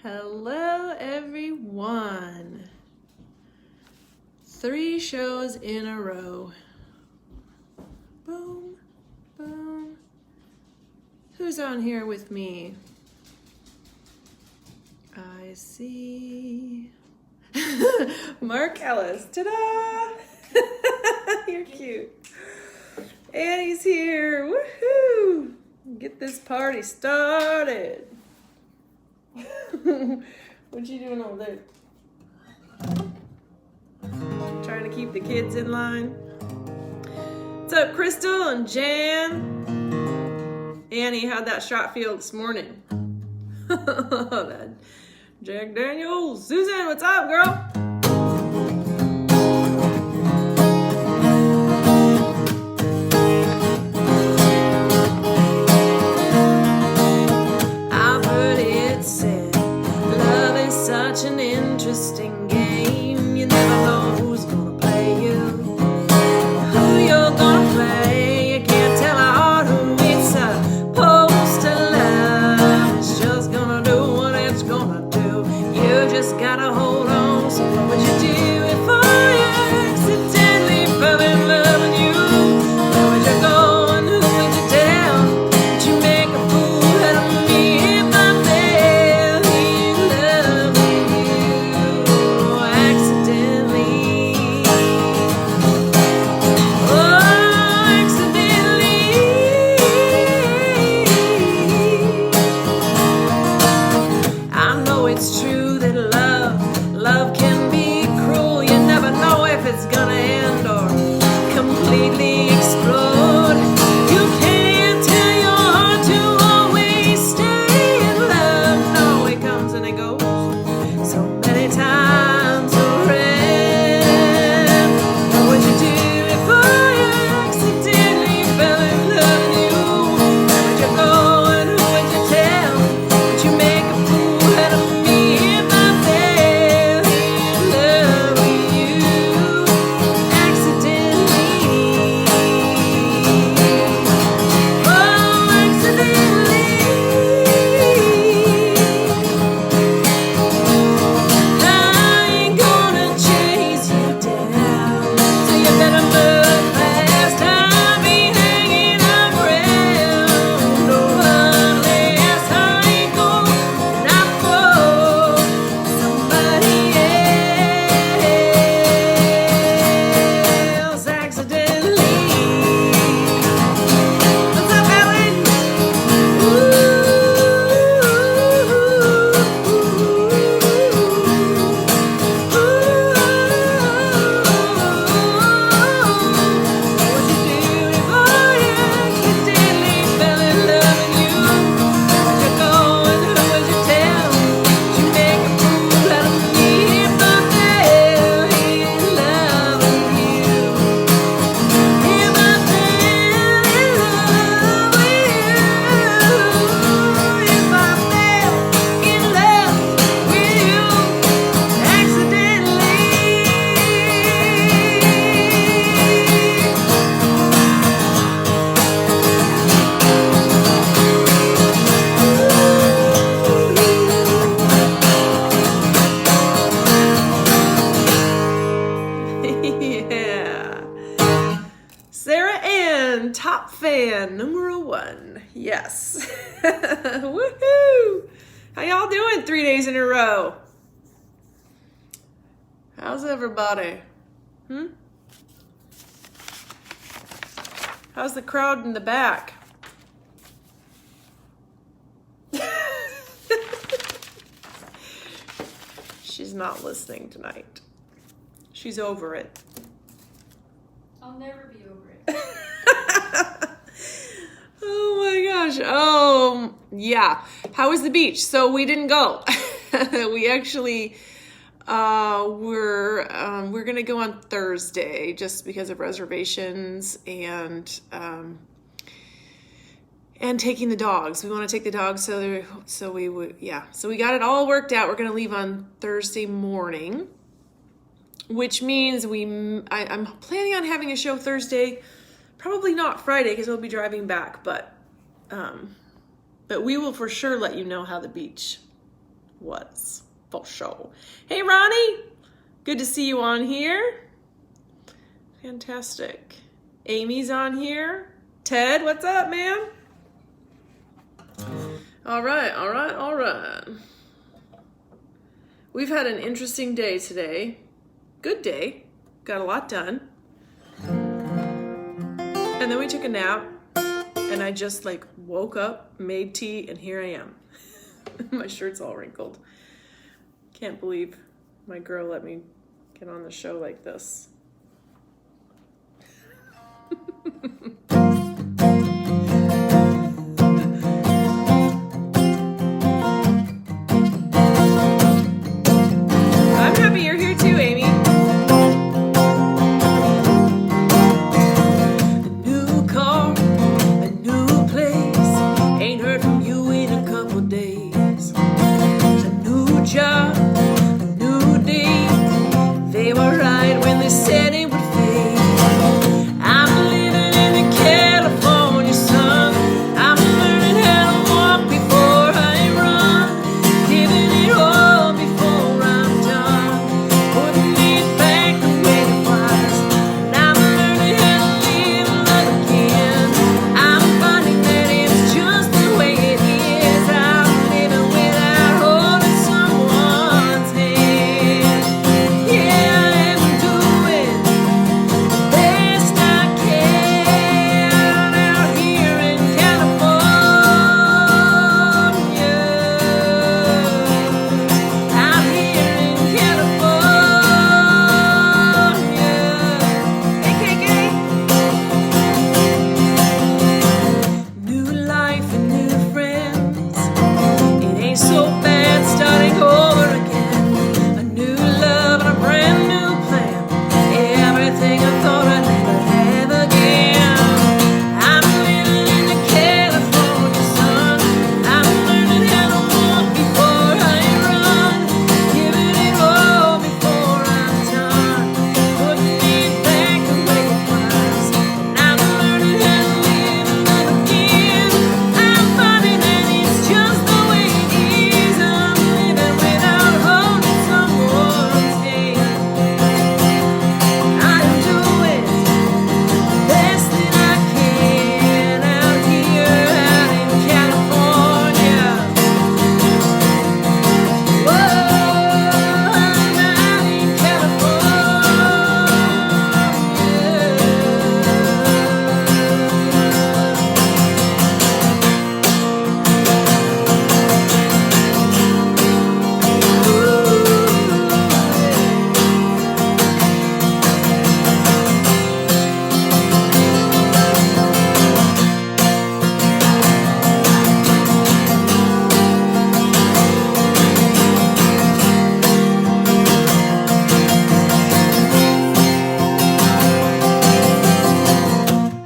Hello, everyone. 3 shows in a row. Boom, boom. Who's on here with me? I see Mark Ellis. Ta-da! You're cute. Annie's here. Woohoo! Get this party started. What you doing over there? Trying to keep the kids in line. What's up, Crystal and Jan? Annie, how'd that shot feel this morning? That Jack Daniels. Susan, what's up, girl? Such an interesting game. You never know who's gonna play you, who you're gonna play. You can't tell a heart who it's supposed to love. It's just gonna do what it's gonna do. You just gotta hold on. So what would you do if I accidentally fell in love with you? Where would you go and who would you tell? Would you make a fool out of me if I fell in love with you accidentally? Oh, accidentally. I know it's true that love can be cruel. You never know if it's gonna end or completely explode. You can't tell your heart to always stay in love. No, it comes and it goes so many times around. What would you do if I accidentally fell in love with you? Where would you go and who would you tell? Would you make a fool out of me if I fell in love with you accidentally? Oh, accidentally. I ain't gonna chase you down, so you better move fast. I'll be hanging around. No, unless I ain't gonna not for somebody else accidentally. What's up, Ellen? Yeah. Sarah Ann, top fan, number 1. Yes. Woohoo! How y'all doing 3 days in a row? How's everybody? How's the crowd in the back? She's not listening tonight. She's over it. I'll never be over it. Oh my gosh. Oh, yeah. How was the beach? So we didn't go. We actually we're gonna go on Thursday just because of reservations and taking the dogs. We want to take the dogs, so we got it all worked out. We're gonna leave on Thursday morning, which means I'm planning on having a show Thursday, probably not Friday because we'll be driving back, but we will for sure let you know how the beach was for sure. Hey, Ronnie, good to see you on here. Fantastic. Amy's on here. Ted, what's up, man? All right. We've had an interesting day today. Good day. Got a lot done. And then we took a nap, and I just like woke up, made tea, and here I am. My shirt's all wrinkled. Can't believe my girl let me get on the show like this. I'm happy you're here too, Amy. A new car, a new place. Ain't heard from you in a couple days. A new job, a new day. They were right when they said it would fade. I'm living in the California sun. I'm learning how to walk before I run. Giving it all before I'm done. Putting it back the way it was. And I'm learning how to live love again. I'm finding that it's just the way it is. I'm living without holding someone's hand. Yeah, I'm doing best I can out here in California. Out here in California. Hey, KK. New life and new friends. It ain't so bad starting over again. A new love and a brand new plan. Everything I thought I'd never have again. I'm living in the California sun. I'm learning how to walk before I run. Giving it all before I'm done. Putting it back the way it was. And I'm learning how to live love again. I'm finding that it's just the way it is. I'm living without holding someone's hand. I'm doing the best that I can out here, out in California. Whoa, I'm out in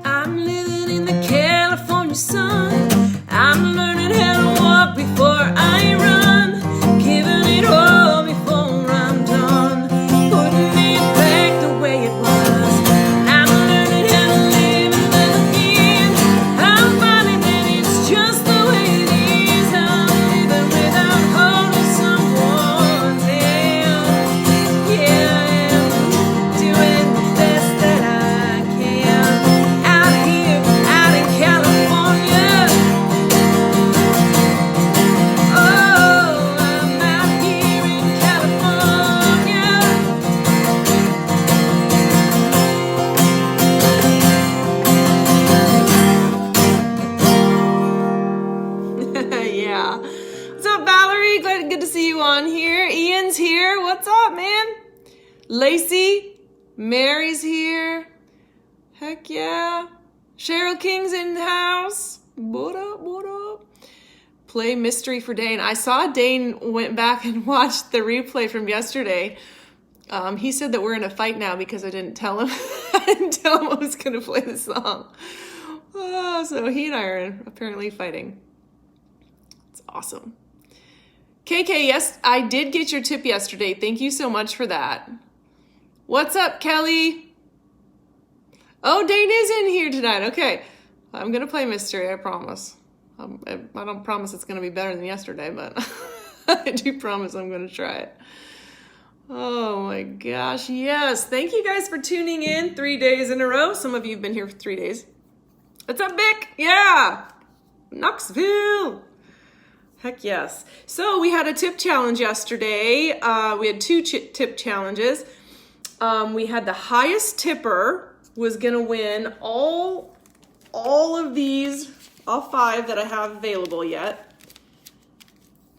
I'm living in the California sun. I'm learning how to walk before I run. Giving it all before I'm done. Putting it back the way it was. I'm learning how to live and love again. I'm finding that it's just the way it is. I'm living without holding someone's hand. Yeah, I am doing the best that I can out here, out in California. Oh, I'm out here in California. Yeah. What's up, Valerie? Good to see you on here. Ian's here. What's up, man? Lacey, Mary's here. Heck yeah. Cheryl King's in the house. What up, what up? Play mystery for Dane. I saw Dane went back and watched the replay from yesterday. He said that we're in a fight now because I didn't tell him. I didn't tell him I was going to play the song. Oh, so he and I are apparently fighting. It's awesome. KK, yes, I did get your tip yesterday. Thank you so much for that. What's up, Kelly? Oh, Dane is in here tonight. Okay. I'm going to play mystery, I promise. I don't promise it's going to be better than yesterday, but I do promise I'm going to try it. Oh my gosh, yes. Thank you guys for tuning in 3 days in a row. Some of you have been here for 3 days. What's up, Vic? Yeah. Knoxville. Heck yes. So we had a tip challenge yesterday. We had 2 tip challenges. We had the highest tipper was going to win all of these, all 5 that I have available yet,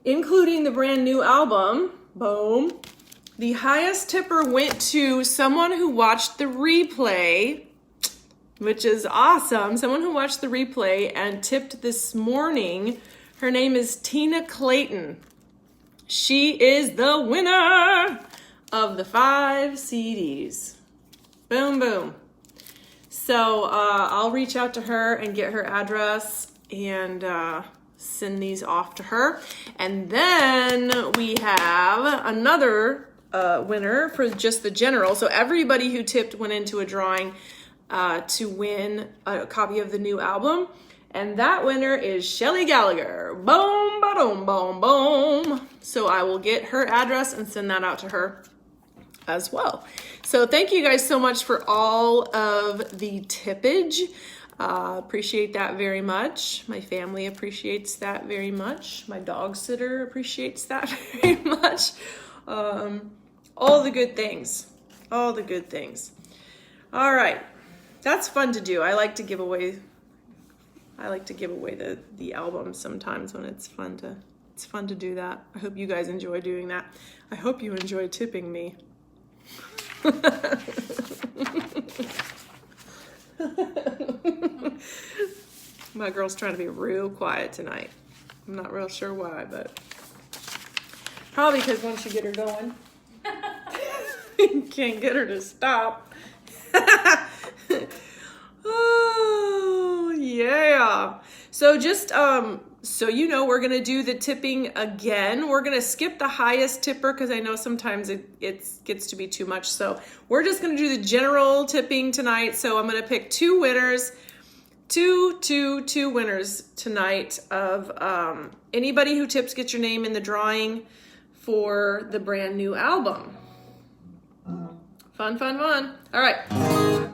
including the brand new album. Boom. The highest tipper went to someone who watched the replay, which is awesome. Someone who watched the replay and tipped this morning. Her name is Tina Clayton. She is the winner of the 5 CDs. Boom, boom. So I'll reach out to her and get her address and send these off to her. And then we have another winner for just the general. So everybody who tipped went into a drawing to win a copy of the new album. And that winner is Shelly Gallagher. Boom, ba-dum, boom, boom. So I will get her address and send that out to her as well. So thank you guys so much for all of the tippage. Appreciate that very much. My family appreciates that very much. My dog sitter appreciates that very much. All the good things. All the good things. All right. That's fun to do. I like to give away the album sometimes when it's fun to do that. I hope you guys enjoy doing that. I hope you enjoy tipping me. My girl's trying to be real quiet tonight. I'm not real sure why, but probably because once you get her going, you can't get her to stop. Oh, yeah. So just so you know, we're going to do the tipping again. We're going to skip the highest tipper because I know sometimes it gets to be too much. So we're just going to do the general tipping tonight. So I'm going to pick 2 winners, two winners tonight of anybody who tips gets your name in the drawing for the brand new album. Fun, fun, fun. All right.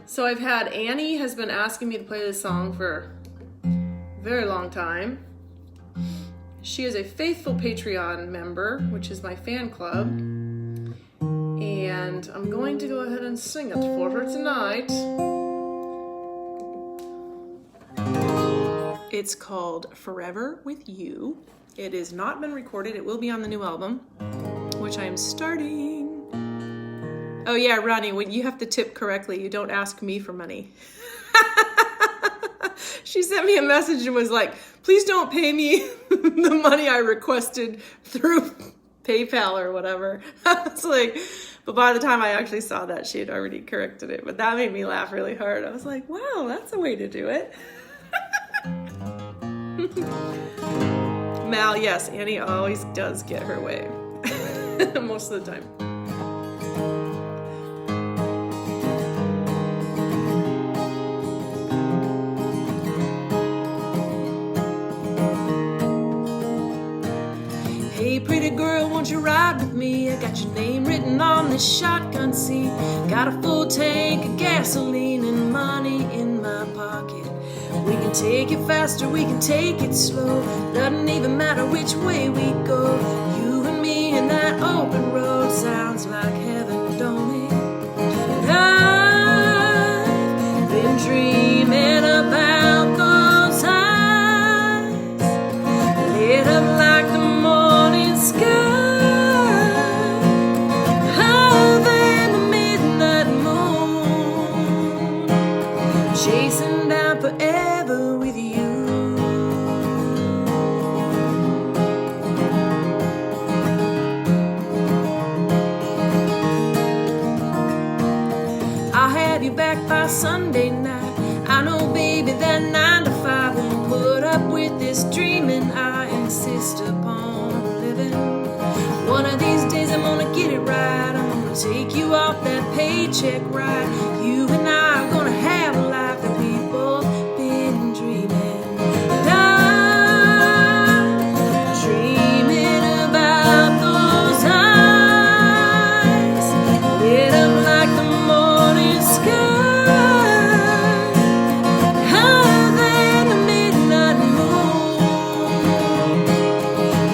So I've had Annie has been asking me to play this song for a very long time. She is a faithful Patreon member, which is my fan club. And I'm going to go ahead and sing it for her tonight. It's called Forever With You. It has not been recorded. It will be on the new album, which I am starting. Oh yeah, Ronnie, when you have to tip correctly, you don't ask me for money. She sent me a message and was like, please don't pay me the money I requested through PayPal or whatever. I was like, but by the time I actually saw that, she had already corrected it. But that made me laugh really hard. I was like, wow, that's a way to do it. Mal, yes, Annie always does get her way. Most of the time. Hey pretty girl, won't you ride with me? I got your name written on this shotgun seat. Got a full tank of gasoline and money in my pocket. We can take it faster, we can take it slow. Doesn't even matter which way we go. You and me in that open road sounds like heaven, don't it? And I've been dreaming about those eyes lit up like the morning sky, higher than the midnight moon, chasing down forever with you. I'll have you back by Sunday night. I know, baby, that 9 to 5 won't put up with this dreaming I insist upon living. One of these days I'm gonna get it right. I'm gonna take you off that paycheck right. You and I are gonna have a life that we've both been dreaming. And I'm dreaming about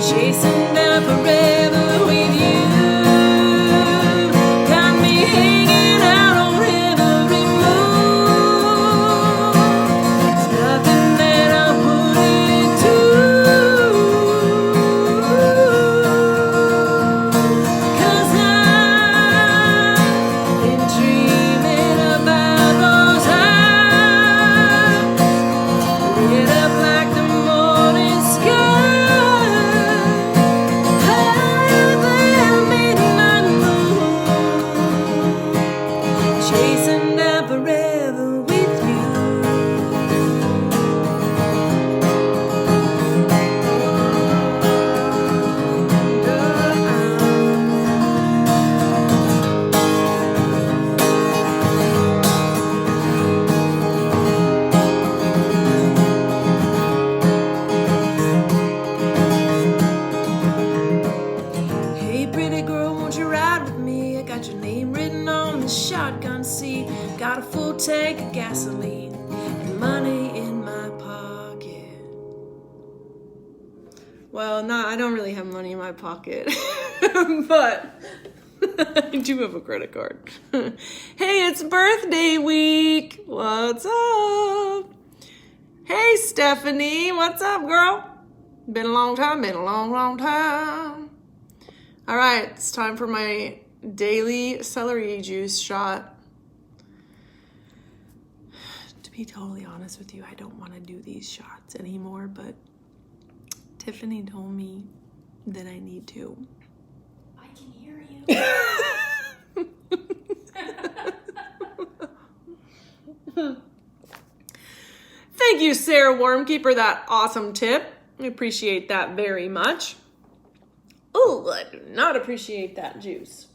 chasing down forever with you. Got me hanging out on every move. There's nothing that I wouldn't do. 'Cause I've been dreaming about those eyes lit up like the morning sky, higher than midnight moon, chasing down forever with you. Hey pretty girl, won't you ride with me? I got your name written on the shotgun seat. Got a full tank of gasoline and money in my pocket. Well, I don't really have money in my pocket, but I do have a credit card. Hey, it's birthday week. What's up? Hey, Stephanie, what's up, girl? Been a long time, been a long, long time. All right, it's time for my daily celery juice shot. To be totally honest with you, I don't want to do these shots anymore, but Tiffany told me that I need to. I can hear you. Thank you, Sarah Wormkeeper, for that awesome tip. I appreciate that very much. Oh, I do not appreciate that juice.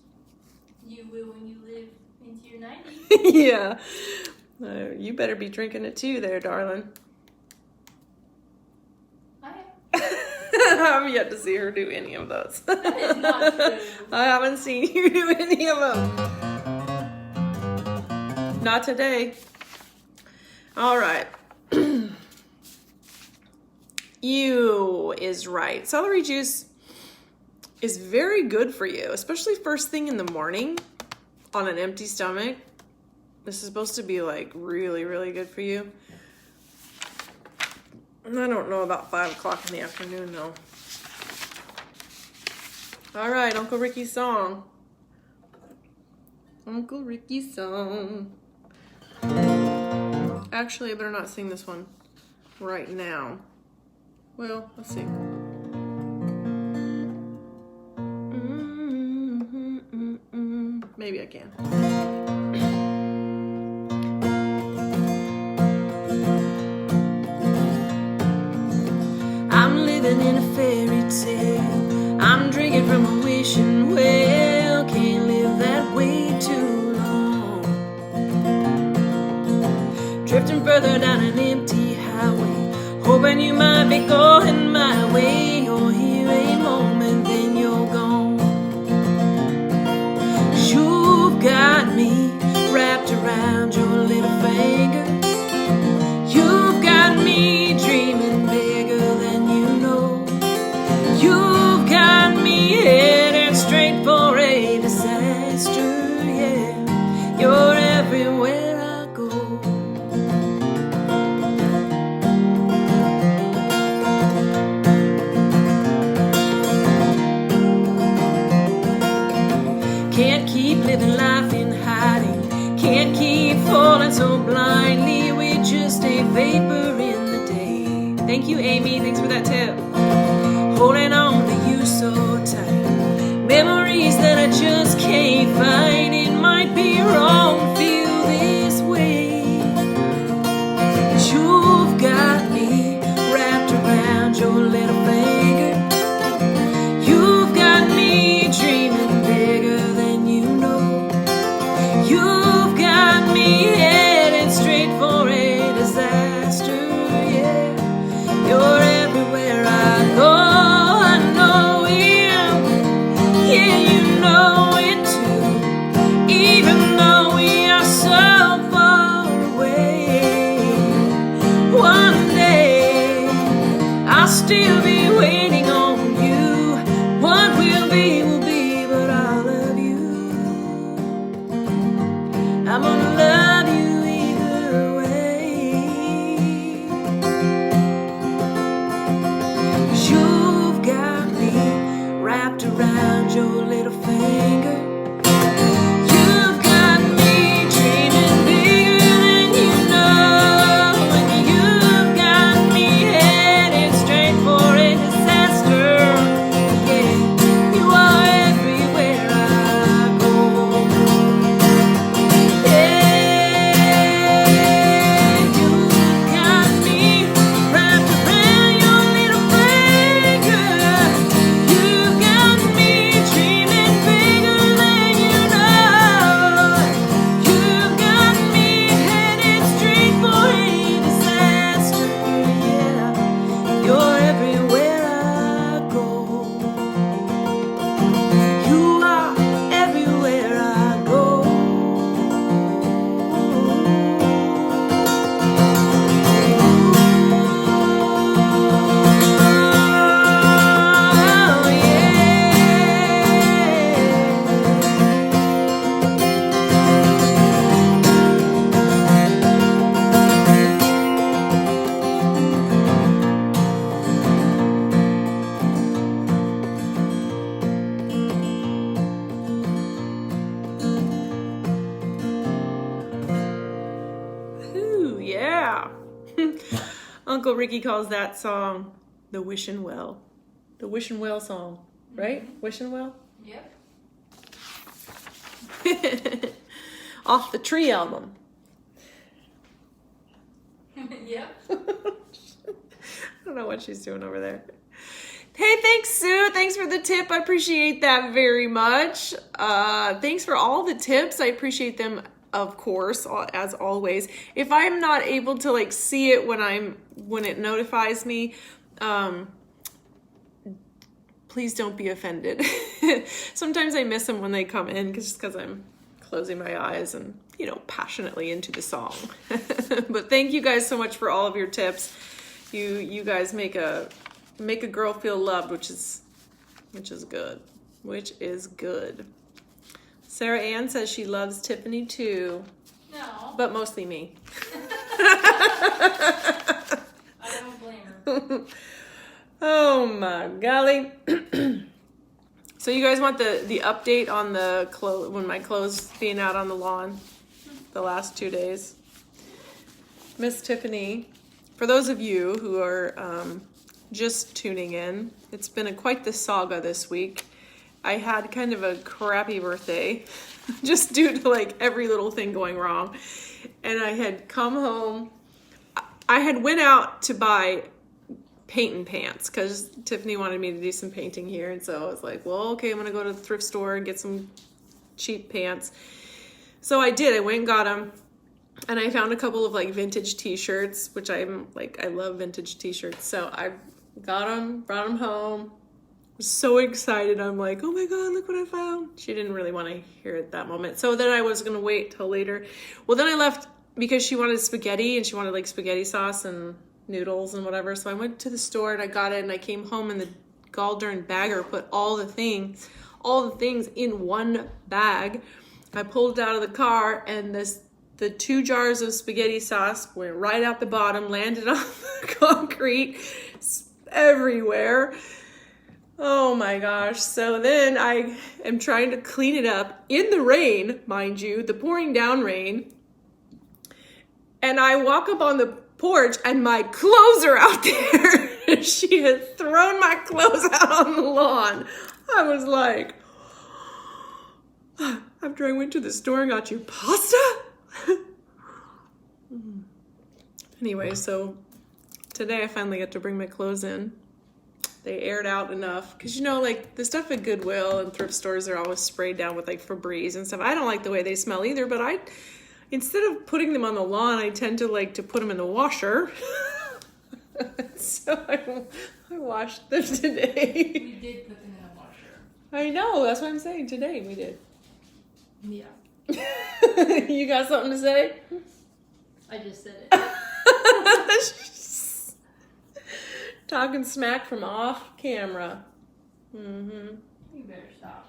You will when you live into your 90s. Yeah. You better be drinking it too there, darling. I I haven't yet to see her do any of those. That is not true. I haven't seen you do any of them. Not today. All right. You is right. Celery juice is very good for you, especially first thing in the morning on an empty stomach. This is supposed to be like really, really good for you. And I don't know about 5 o'clock in the afternoon though. All right, Uncle Ricky's song. Uncle Ricky's song. Actually, I better not sing this one right now. Well, let's see. Maybe I can. I'm living in a fairy tale. I'm drinking from a wishing well. Can't live that way too long. Drifting further down an empty highway, hoping you might be going my way. You're here a moment, then you're gone. You've got me wrapped around your little finger. You've got me dreaming bigger than you know. You've got me headed straight for a disaster, yeah. You're everywhere I go. Can't keep living life in hiding. Can't keep falling so blindly. We just a vapor in the day. Thank you, Amy. Thanks for that tip. Holding on to you so tight. Memories that I just can't find. It might be wrong to feel this way. But you've got me wrapped around your little finger. You've got me dreaming bigger than you know. You've got me headed straight for a disaster, yeah. You're everywhere I go. I know it, yeah, you know it too. Even though we Uncle Ricky calls that song the Wishin' Well. The Wishin' Well song, right? Wishin' Well? Yep. Off the Tree album. Yep. I don't know what she's doing over there. Hey, thanks, Sue. Thanks for the tip. I appreciate that very much. Thanks for all the tips. I appreciate them, of course, as always. If I'm not able to like see it when it notifies me, please don't be offended. Sometimes I miss them when they come in just because I'm closing my eyes and, you know, passionately into the song. But thank you guys so much for all of your tips. You guys make a girl feel loved, which is good. Which is good. Sarah Ann says she loves Tiffany too. No. But mostly me. I don't blame her. Oh my golly. So you guys want the update on the when my clothes being out on the lawn the last 2 days? Miss Tiffany, for those of you who are just tuning in, it's been quite the saga this week. I had kind of a crappy birthday just due to like every little thing going wrong. And I had come home. I had went out to buy painting pants because Tiffany wanted me to do some painting here. And so I was like, well, okay, I'm going to go to the thrift store and get some cheap pants. So I did. I went and got them. And I found a couple of like vintage t-shirts, which I'm like, I love vintage t-shirts. So I got them, brought them home. Was so excited. I'm like, oh my God, look what I found. She didn't really want to hear it that moment. So then I was going to wait till later. Well, then I left because she wanted spaghetti and she wanted like spaghetti sauce and noodles and whatever. So I went to the store and I got it and I came home and the gall-darn bagger put all the things in one bag. I pulled it out of the car and the 2 jars of spaghetti sauce went right out the bottom, landed on the concrete everywhere. Oh my gosh. So then I am trying to clean it up in the rain, mind you, the pouring down rain. And I walk up on the porch and my clothes are out there. She had thrown my clothes out on the lawn. I was like, after I went to the store and got you pasta? Anyway, so today I finally got to bring my clothes in. They aired out enough. Because, you know, like, the stuff at Goodwill and thrift stores are always sprayed down with, like, Febreze and stuff. I don't like the way they smell either, but instead of putting them on the lawn, I tend to like to put them in the washer. So I washed them today. We did put them in a washer. I know, that's what I'm saying. Today we did. Yeah. You got something to say? I just said it. Talking smack from off camera. Mm-hmm. You better stop.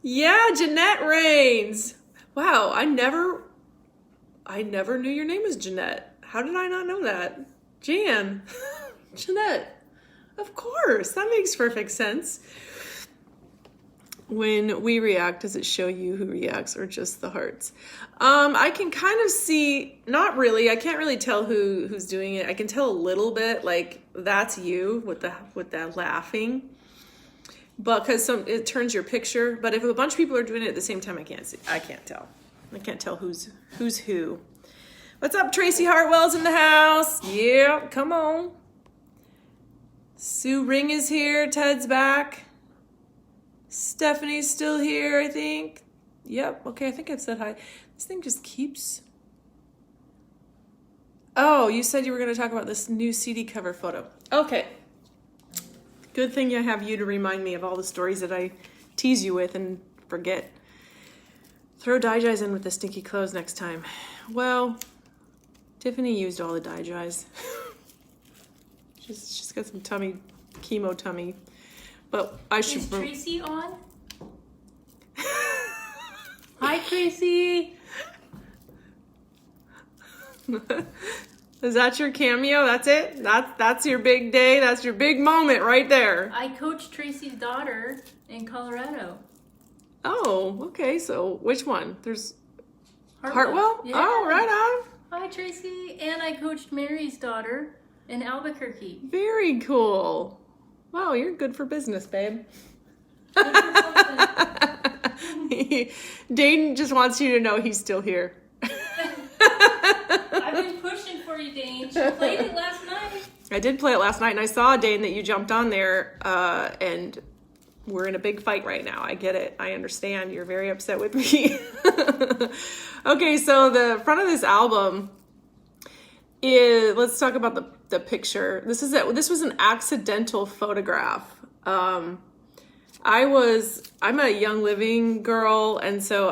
Yeah, Jeanette Rains. Wow, I never knew your name was Jeanette. How did I not know that? Jan. Jeanette. Of course, that makes perfect sense. When we react, does it show you who reacts or just the hearts? I can kind of see, not really. I can't really tell who's doing it. I can tell a little bit, like that's you with that laughing. But because it turns your picture. But if a bunch of people are doing it at the same time, I can't tell. I can't tell who's who. What's up, Tracy Hartwell's in the house? Yeah, come on. Sue Ring is here. Ted's back. Stephanie's still here, I think. Yep. Okay, I think I've said hi. This thing just keeps... Oh, you said you were going to talk about this new CD cover photo. Okay. Good thing I have you to remind me of all the stories that I tease you with and forget. Throw dye dyes in with the stinky clothes next time. Well, Tiffany used all the dye dyes. She's got some chemo tummy. But I should... Is Tracy on? Hi, Tracy. Is that your cameo? That's it? That's your big day? That's your big moment right there. I coached Tracy's daughter in Colorado. Oh, okay. So which one? There's Hartwell? Hartwell? Yeah. Oh, right on. Hi, Tracy. And I coached Mary's daughter in Albuquerque. Very cool. Wow, you're good for business, babe. Good for something. Dane just wants you to know he's still here. I've been pushing for you, Dane. She played it last night. I did play it last night, and I saw, Dane, that you jumped on there, and we're in a big fight right now. I get it. I understand. You're very upset with me. Okay, so the front of this album is, let's talk about the picture. This was an accidental photograph. I'm a Young Living girl, and so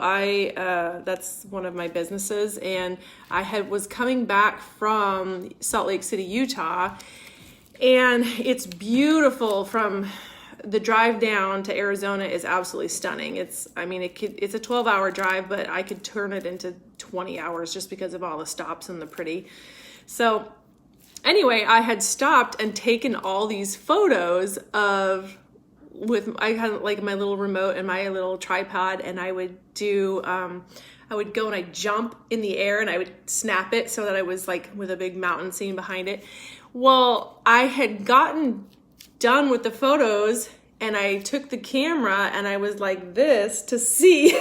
that's one of my businesses, and I was coming back from Salt Lake City, Utah, and it's beautiful. From the drive down to Arizona is absolutely stunning. It's a 12-hour drive, but I could turn it into 20 hours just because of all the stops and the pretty. So anyway, I had stopped and taken all these photos I had like my little remote and my little tripod, and I would do, I would go and I'd jump in the air and I would snap it so that I was like with a big mountain scene behind it. Well, I had gotten done with the photos and I took the camera and I was like this to see,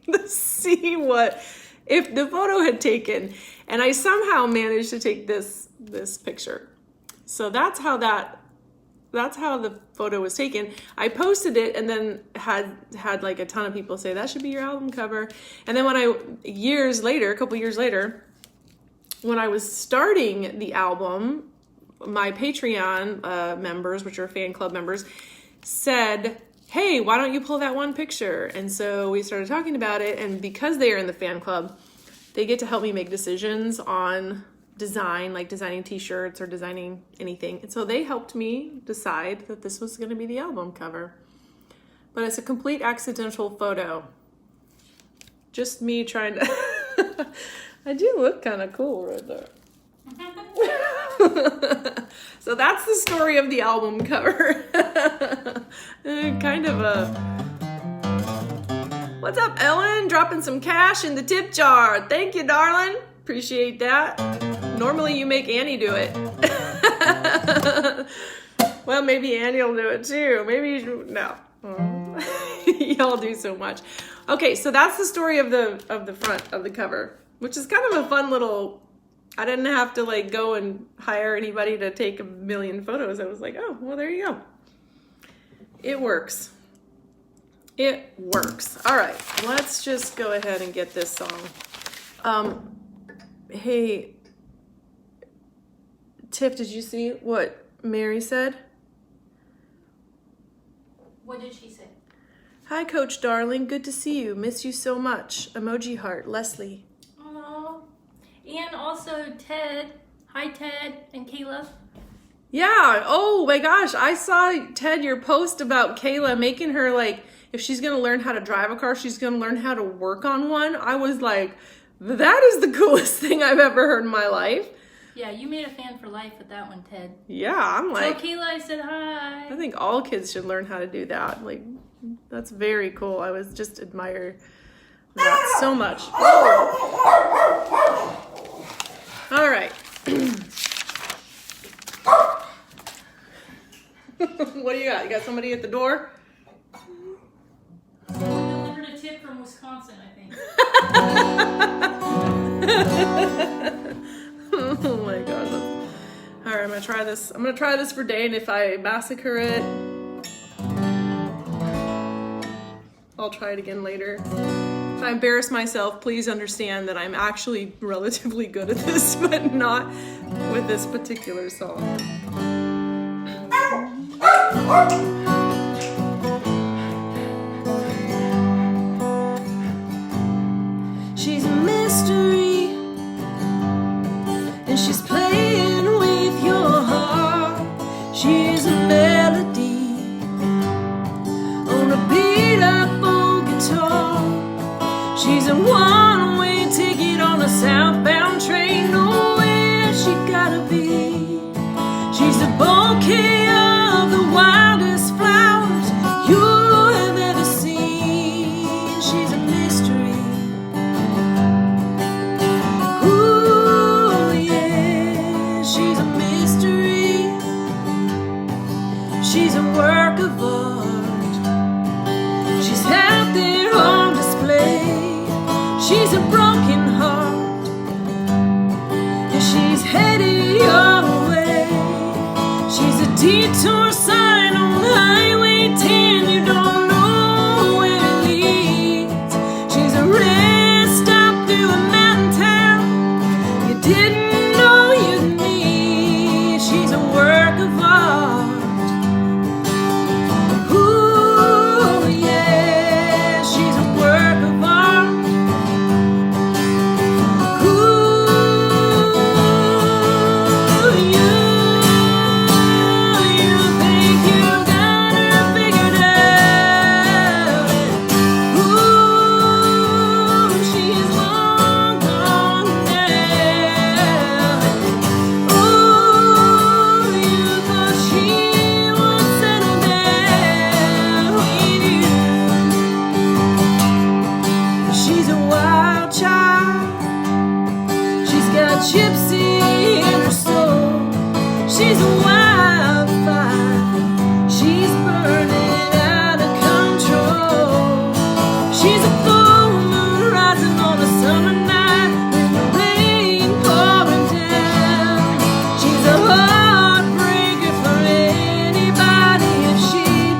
what, if the photo had taken, and I somehow managed to take this picture. So that's how the photo was taken. I posted it and then had like a ton of people say that should be your album cover. And then when a couple years later, when I was starting the album, my Patreon members, which are fan club members, said, hey, why don't you pull that one picture? And so we started talking about it, and because they are in the fan club, they get to help me make decisions on design, like designing t-shirts or designing anything. And so they helped me decide that this was going to be the album cover. But it's a complete accidental photo. Just me trying to... I do look kind of cool right there. So that's the story of the album cover. Kind of a... What's up, Ellen? Dropping some cash in the tip jar. Thank you, darling. Appreciate that. Normally you make Annie do it. Well, maybe Annie will do it too. Maybe no. Y'all do so much. Okay, so that's the story of the front of the cover, which is kind of a fun little... I didn't have to like go and hire anybody to take a million photos. I was like, oh, well, there you go. It works. It works. All right, let's just go ahead and get this song. Hey, Tiff, did you see what Mary said? What did she say? Hi, Coach darling. Good to see you. Miss you so much. Emoji heart, Leslie. Oh, and also Ted. Hi, Ted and Kayla. Yeah. Oh my gosh. I saw, Ted, your post about Kayla making her like, if she's going to learn how to drive a car, she's going to learn how to work on one. I was like, that is the coolest thing I've ever heard in my life. Yeah, you made a fan for life with that one, Ted. Yeah, I'm like... Tell Kayla I said hi. I think all kids should learn how to do that. Like, that's very cool. I was just admire that so much. All right. What do you got? You got somebody at the door? Someone delivered a tip from Wisconsin, I think. Oh my god. All right, I'm gonna try this. I'm gonna try this for Dane. If I massacre it, I'll try it again later. If I embarrass myself, please understand that I'm actually relatively good at this, but not with this particular song. She's a mystery, and she's playing with your heart. She's a melody on a beat up old guitar. She's a one-way ticket on a southbound train, nowhere she gotta be. She's a bouquet of the wildest flowers you have ever seen. She's a mystery. Ooh. She's a work of art. She's out there on display. She's a broken heart, and she's headed your way. She's a detour sign on Highway 10. You don't know where it leads. She's a rest stop through a mountain town you didn't know you'd need. She's a work of art. Ooh, yeah, she's a work of art. Ooh, you think you got her figured out. Ooh, she's long gone now. Ooh, you thought she would settle down with you. She's a wild child. She's got gypsy in her soul. She's a wildfire. She's burning out of control. She's a full moon rising on a summer night with the rain pouring down. She's a heartbreaker for anybody if she'd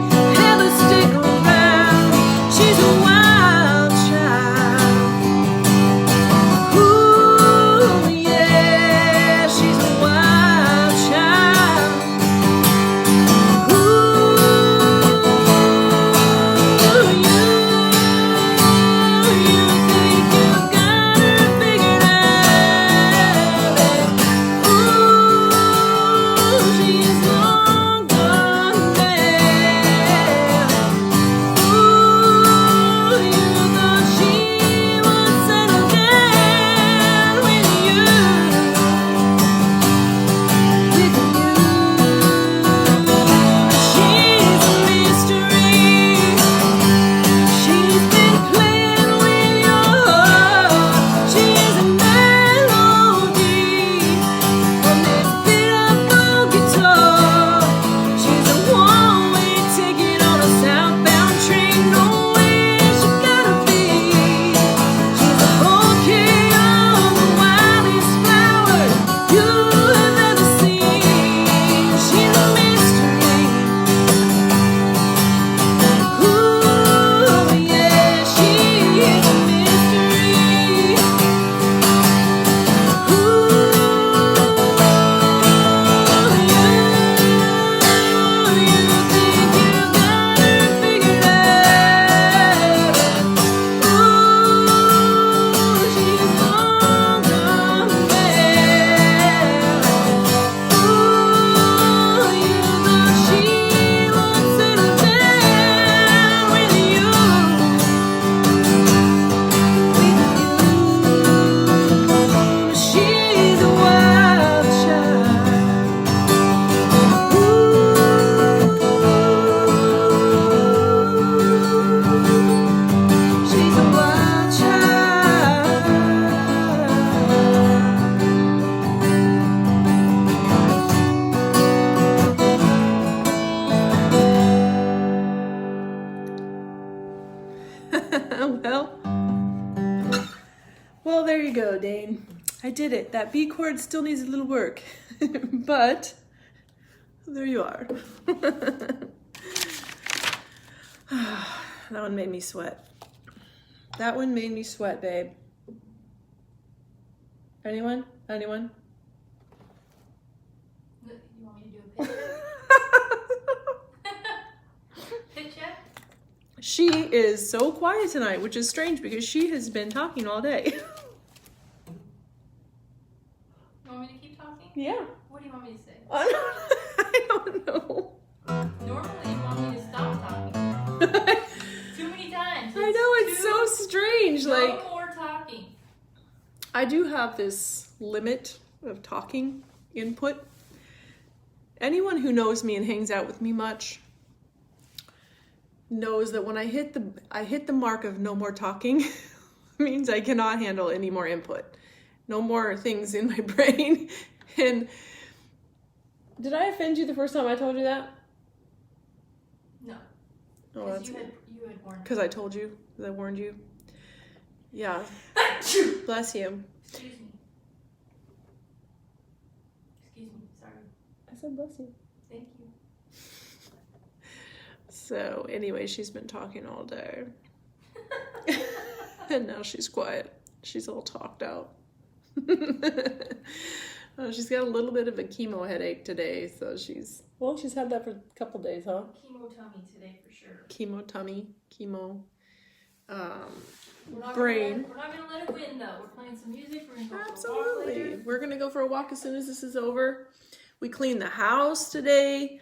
ever stick around. She's a wild child. Ooh, yeah, she's a wild child. Ooh, you think you got her figured out. Ooh, she's long gone now. Ooh, you thought she would settle down with you. She's a mystery. She's been playing with your heart. She's a melody on this beautiful guitar. She's a one-way ticket on a southbound train. Nowhere she gotta be. She's a bouquet of the wildest flowers you have ever seen. She's a mystery. Ooh, yeah, she is a mystery. Ooh, you think you got her figured out. Ooh, she's long gone now. Ooh, you thought she would settle down with you. She's a wild child. She's a wild child. Well, there you go, Dane. I did it. That B chord still needs a little work, but there you are. That one made me sweat. That one made me sweat, babe. Anyone? Anyone? You want me to do a pitch? Pitch yet? She is so quiet tonight, which is strange because she has been talking all day. You want me to keep talking? Yeah. What do you want me to say? I don't know. Normally you want me to stop talking. Too many times. I know, it's so strange. No Like, more talking. I do have this limit of talking input. Anyone who knows me and hangs out with me much knows that when I hit the mark of no more talking, means I cannot handle any more input. No more things in my brain. And did I offend you the first time I told you that? Oh, that's you had warned. because I told you. Because I warned you. Yeah. Bless you. Excuse me. Excuse me. Sorry. I said bless you. Thank you. So anyway, she's been talking all day. And now she's quiet. She's all talked out. She's got a little bit of a chemo headache today, so she's had that for a couple days, huh? Chemo tummy today for sure. Chemo tummy, chemo We're brain. We're not gonna let it win though. We're playing some music. We're gonna go Absolutely. for a walk later. We're gonna go for a walk as soon as this is over. We cleaned the house today.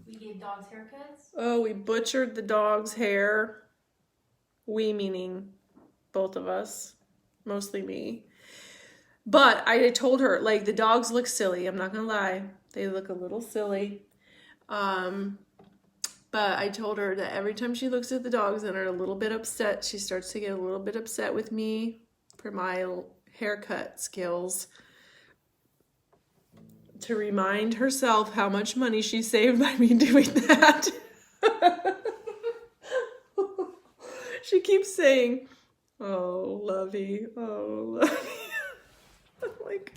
We gave dogs haircuts. Oh, we butchered the dog's hair. We meaning both of us, mostly me. But I told her, like, the dogs look silly. I'm not gonna lie. They look a little silly. But I told her that every time she looks at the dogs and are a little bit upset, she starts to get a little bit upset with me for my haircut skills. To remind herself how much money she saved by me doing that. She keeps saying, oh, Lovey, oh, Lovey. I'm like,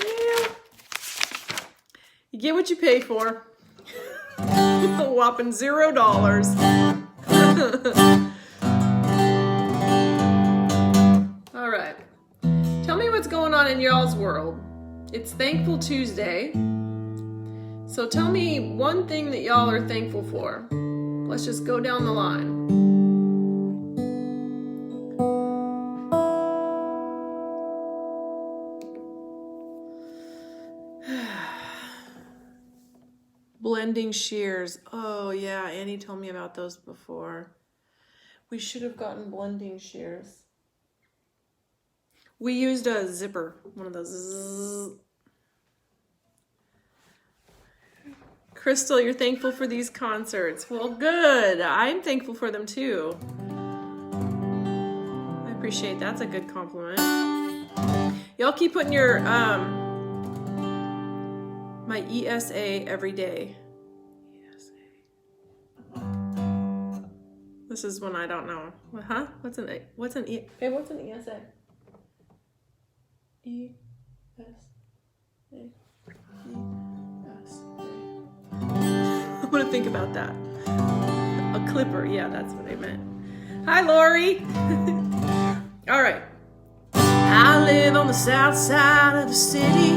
yeah. You get what you pay for. A whopping $0. All right. Tell me what's going on in y'all's world. It's Thankful Tuesday. So tell me one thing that y'all are thankful for. Let's just go down the line. Blending shears. Oh yeah, Annie told me about those before. We should have gotten blending shears. We used a zipper, one of those. Crystal, you're thankful for these concerts. Well, good. I'm thankful for them too. I appreciate that's a good compliment. Y'all keep putting your my ESA every day. ESA. This is one I don't know. Huh? What's an ESA? Babe, what's an ESA? ESA. I'm gonna think about that. A clipper, yeah, that's what I meant. Hi, Lori. All right. I live on the south side of the city,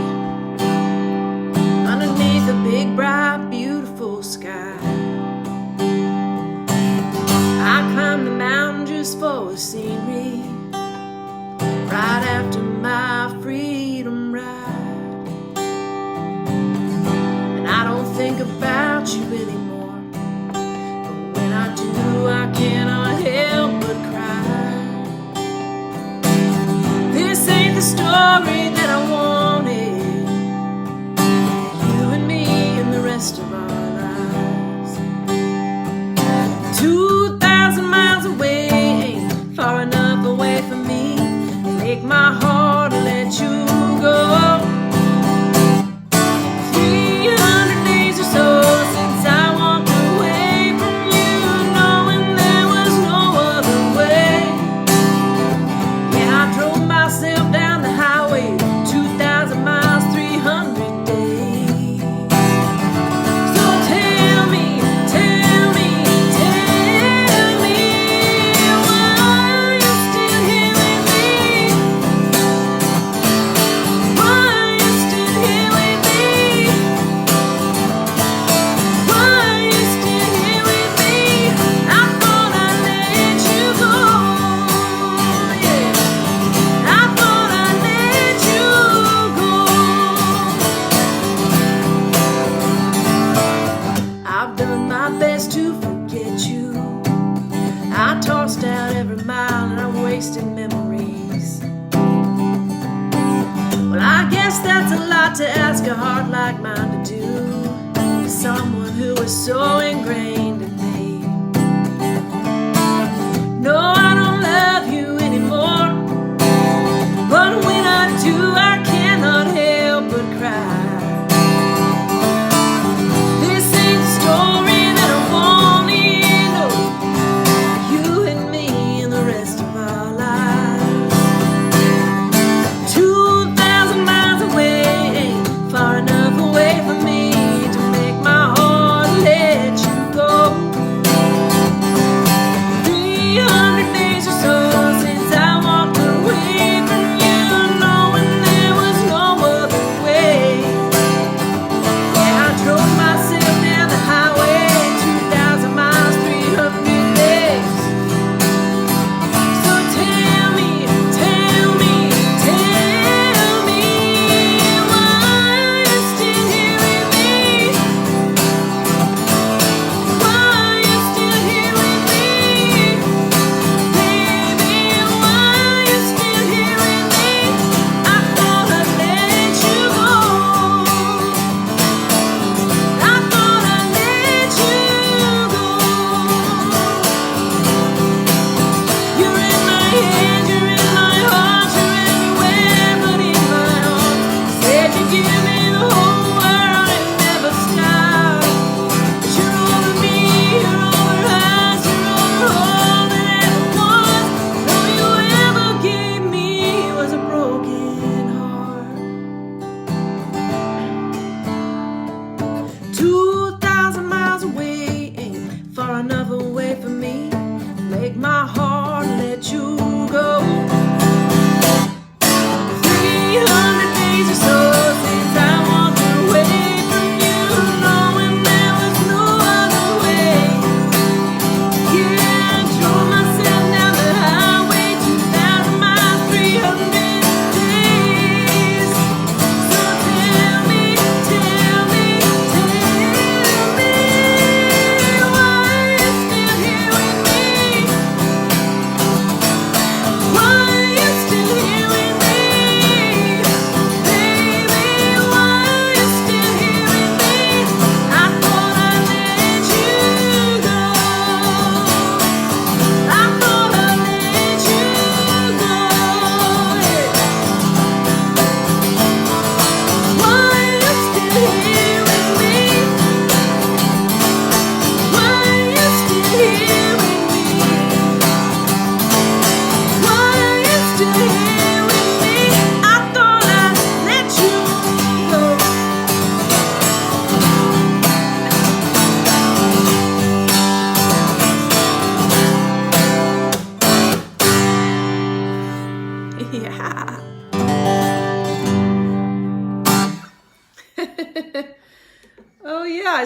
underneath a big, bright, beautiful sky. I climb the mountain just for the scenery, right after my freedom ride. And I don't think about you anymore, but when I do, I cannot help but cry. This ain't the story that I wanted, you and me and the rest of our lives. 2,000 miles away ain't far enough away from me to make my heart let you go. 300 days or so since I walked away from you, knowing there was no other way. Yeah, I drove myself down the highway, 2,000 miles, 300 days. So tell me, why are you still here with me? Why are you still here with me? Why are you still here with me? I thought I let you go, yeah. I thought I let you go. I've done my best to forget you. I tossed out every mile and I wasted memories. Well, I guess that's a lot to ask a heart like mine to do, someone who is so ingrained in me. No, I don't love you anymore, but when I do, I cannot help but cry. This ain't the story that I wanted,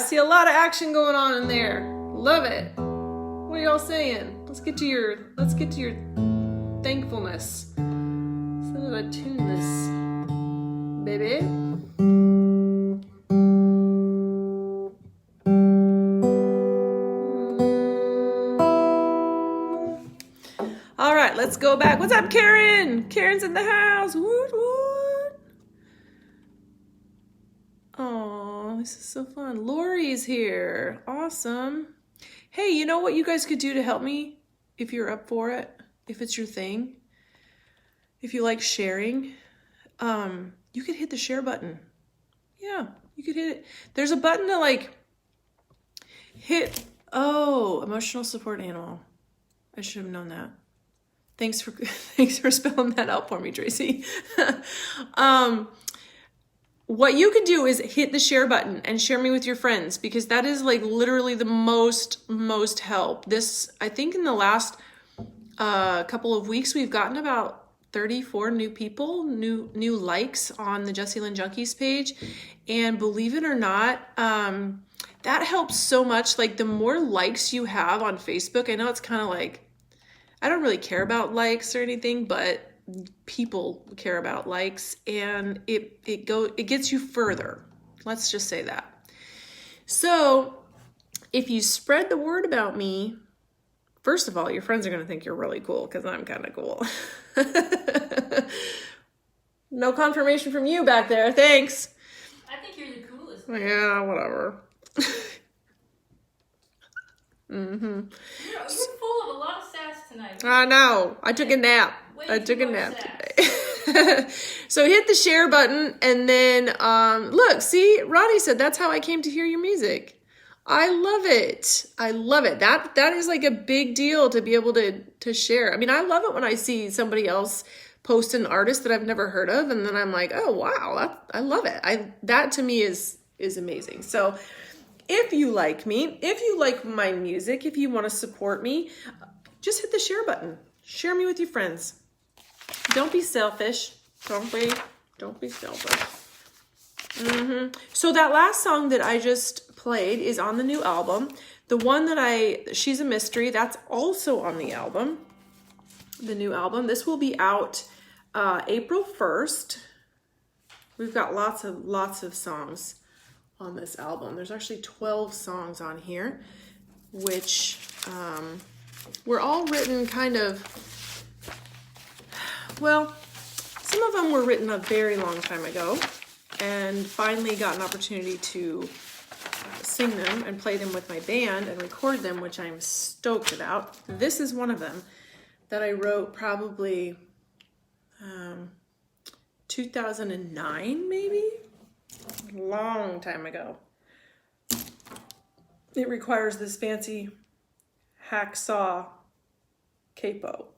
see a lot of action going on in there. Love it. What are y'all saying? Let's get to your thankfulness. Let's attune this, baby. All right, let's go back. What's up, Karen? Karen's in the house. Woot woot. Oh, this is so fun. Lori's here. Awesome. Hey, you know what you guys could do to help me if you're up for it? If it's your thing? If you like sharing? You could hit the share button. Yeah, you could hit it. There's a button to like hit. Oh, emotional support animal. I should have known that. Thanks for spelling that out for me, Tracy. What you can do is hit the share button and share me with your friends, because that is like literally the most help. This, I think in the last couple of weeks, we've gotten about 34 new people, new likes on the Jessi Lynn Junkies page. And believe it or not, that helps so much. Like the more likes you have on Facebook, I know it's kind of like, I don't really care about likes or anything, but people care about likes, and it gets you further. Let's just say that. So if you spread the word about me, first of all, your friends are going to think you're really cool, because I'm kind of cool. No confirmation from you back there. Thanks. I think you're the coolest. Yeah, whatever. You're full of a lot of sass tonight. I know. I took a nap. I took a nap today. So hit the share button, and then look, see, Ronnie said that's how I came to hear your music. I love it. I love it. That is like a big deal to be able to share. I mean, I love it when I see somebody else post an artist that I've never heard of, and then I'm like, oh wow, I love it. That to me is amazing. So if you like me, if you like my music, if you want to support me, just hit the share button. Share me with your friends. Don't be selfish. Don't be selfish. So that last song that I just played is on the new album. The one that She's a Mystery, that's also on the album. The new album. This will be out April 1st. We've got lots of songs on this album. There's actually 12 songs on here, which were all written kind of, well, some of them were written a very long time ago, and finally got an opportunity to sing them and play them with my band and record them, which I'm stoked about. This is one of them that I wrote probably 2009, maybe? Long time ago. It requires this fancy hacksaw capo.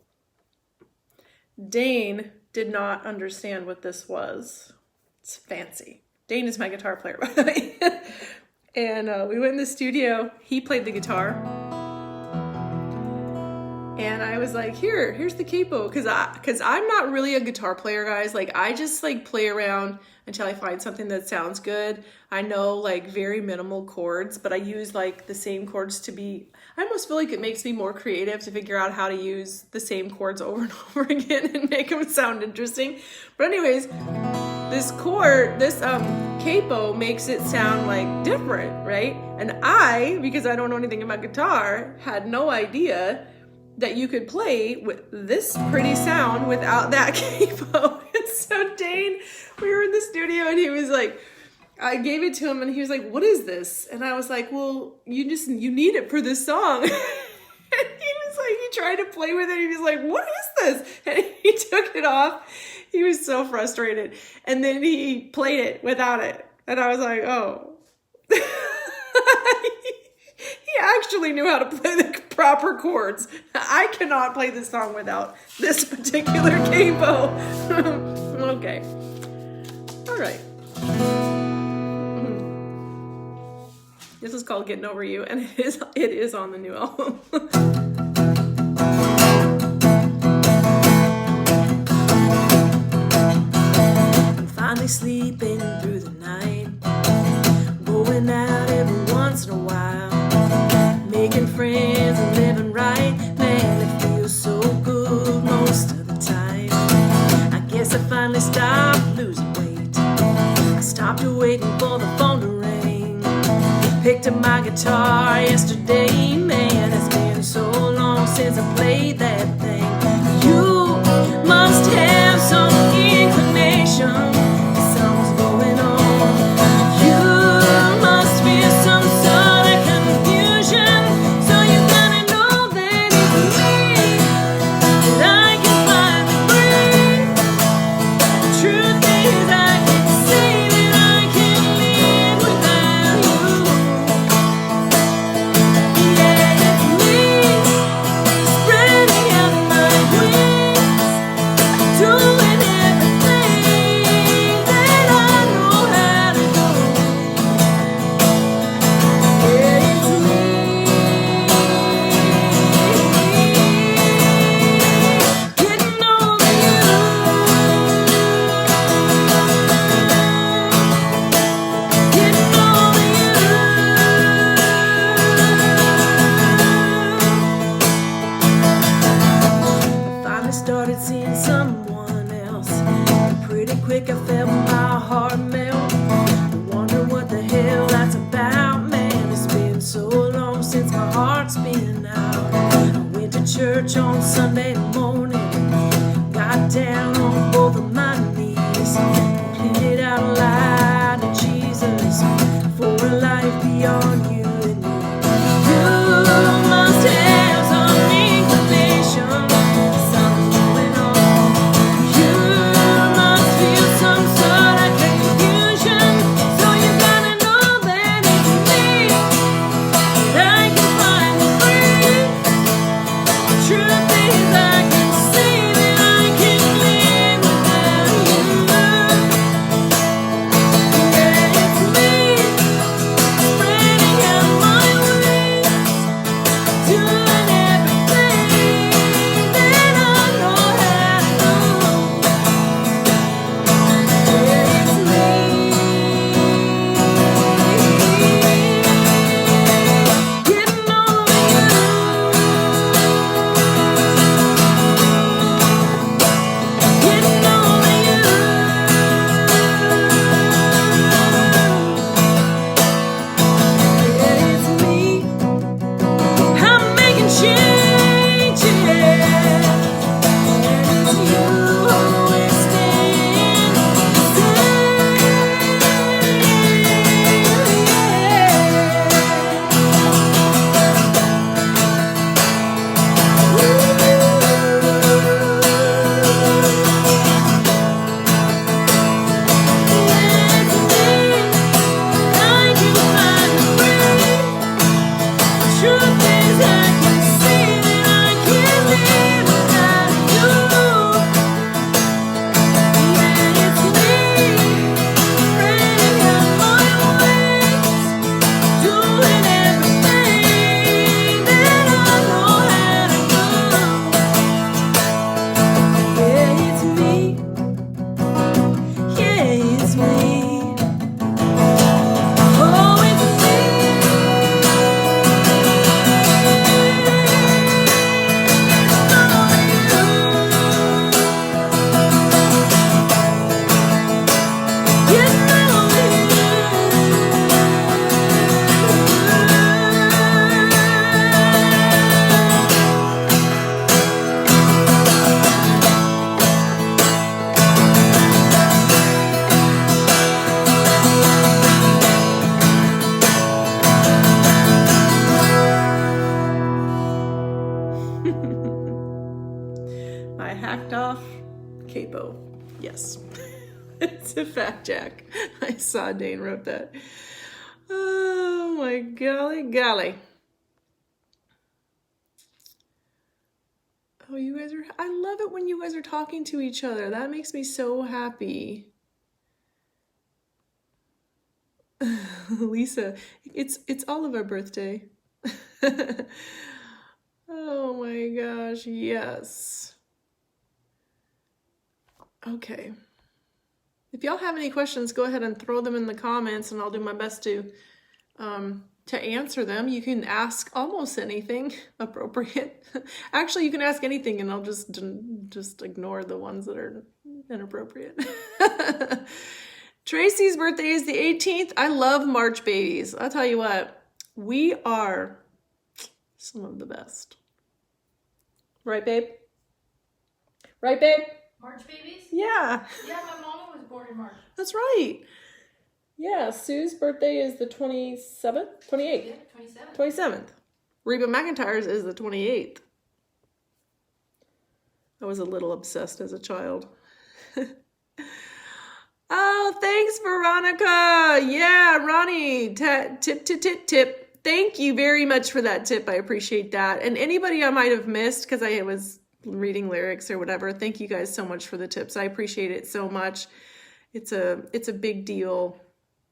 Dane did not understand what this was. It's fancy. Dane is my guitar player, by the way. And we went in the studio. He played the guitar. And I was like, here's the capo. Because I'm not really a guitar player, guys. Like, I just like play around until I find something that sounds good. I know like very minimal chords, but I use like the same chords I almost feel like it makes me more creative to figure out how to use the same chords over and over again and make them sound interesting. But anyways, this capo makes it sound like different, right? And I, because I don't know anything about guitar, had no idea that you could play with this pretty sound without that capo. And so Dane, we were in the studio, and he was like, I gave it to him, and he was like, what is this? And I was like, well, you need it for this song. And he was like, he tried to play with it. He was like, what is this? And he took it off. He was so frustrated. And then he played it without it. And I was like, oh. He actually knew how to play the proper chords. I cannot play this song without this particular capo. Okay. All right. This is called Getting Over You, and it is on the new album. I'm finally sleeping through the night, going out every one picked up my guitar yesterday. Man, it's been so long since I played that thing. You must have some inclination. Something's going on. You must feel some sort of confusion. So you gotta know that it's me, that I can finally breathe. The truth is I can say that I can live without you. Yeah, it's me, spreading out my wings, doing everything that I know how to do. Yeah, it's me, getting over you, getting over you. Finally started seeing someone else. Pretty quick I felt my heart melt. I wonder what the hell that's about, man. It's been so long since my heart's been out. I went to church on Sunday morning, got down on both of my knees, pleaded out loud to Jesus for a life beyond you and me. You must have some inclination, something's going on. You must feel some sort of confusion. So you gotta know that it's me, that I can finally breathe. The truth is I can say that I can live without you. Yeah, it's me, spreading out my wings, doing everything that I know how to do. Yeah, it's me, getting over you, getting over you. Yeah, it's me. I'm making changes, and it's you always staying the truth is I can say that I can live without you. Yeah, it's me, spreading out my wings, doing everything that I know how to do. Yeah, it's me. Yeah, it's me. Oh, it's me. I hacked off capo. Yes. It's a fact, Jack. I saw Dane wrote that. Oh my golly. Oh, you guys are, I love it when you guys are talking to each other. That makes me so happy. Lisa, it's Oliver birthday. Oh my gosh, yes. Okay. If y'all have any questions, go ahead and throw them in the comments and I'll do my best to answer them. You can ask almost anything appropriate. Actually, you can ask anything and I'll just ignore the ones that are inappropriate. Tracy's birthday is the 18th. I love March babies. I'll tell you what, We are some of the best. Right, babe? Right, babe? March babies? Yeah. Yeah, my mama was born in March. That's right. Yeah, Sue's birthday is the 27th? 28th. Yeah, 27th. 27th. Reba McEntire's is the 28th. I was a little obsessed as a child. Oh, thanks, Veronica. Yeah, Ronnie, tip. Thank you very much for that tip. I appreciate that. And anybody I might have missed because I was reading lyrics or whatever, thank you guys so much for the tips. I appreciate it so much. It's a big deal.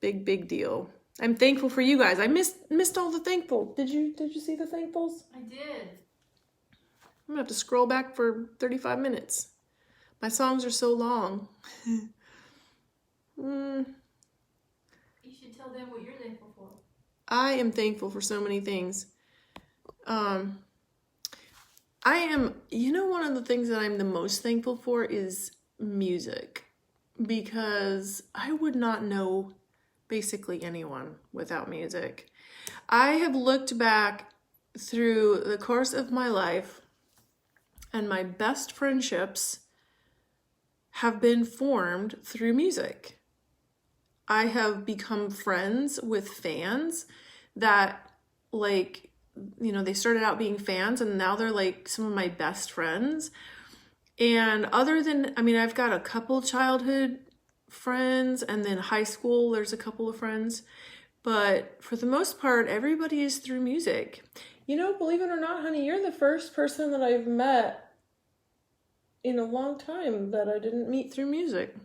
Big deal. I'm thankful for you guys. I missed all the thankful. Did you see the thankfuls? I did. I'm gonna have to scroll back for 35 minutes. My songs are so long. You should tell them what you're thankful for. I am thankful for so many things. One of the things that I'm the most thankful for is music, because I would not know basically anyone without music. I have looked back through the course of my life, and my best friendships have been formed through music. I have become friends with fans that, like, they started out being fans and now they're like some of my best friends. And I've got a couple childhood friends, and then high school, there's a couple of friends. But for the most part, everybody is through music. Believe it or not, honey, you're the first person that I've met in a long time that I didn't meet through music.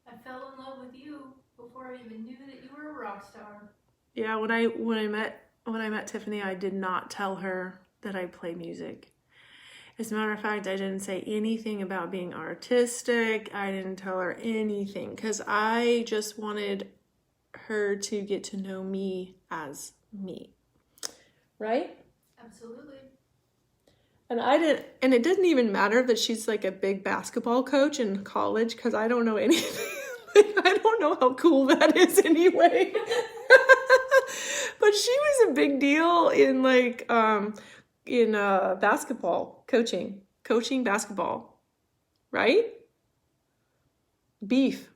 I fell in love with you before I even knew that you were a rock star. Yeah, when I met Tiffany, I did not tell her that I play music. As a matter of fact, I didn't say anything about being artistic. I didn't tell her anything because I just wanted her to get to know me as me. Right? Absolutely. And it didn't even matter that she's like a big basketball coach in college, because I don't know anything. I don't know how cool that is anyway. But she was a big deal in basketball coaching basketball, right? Beef.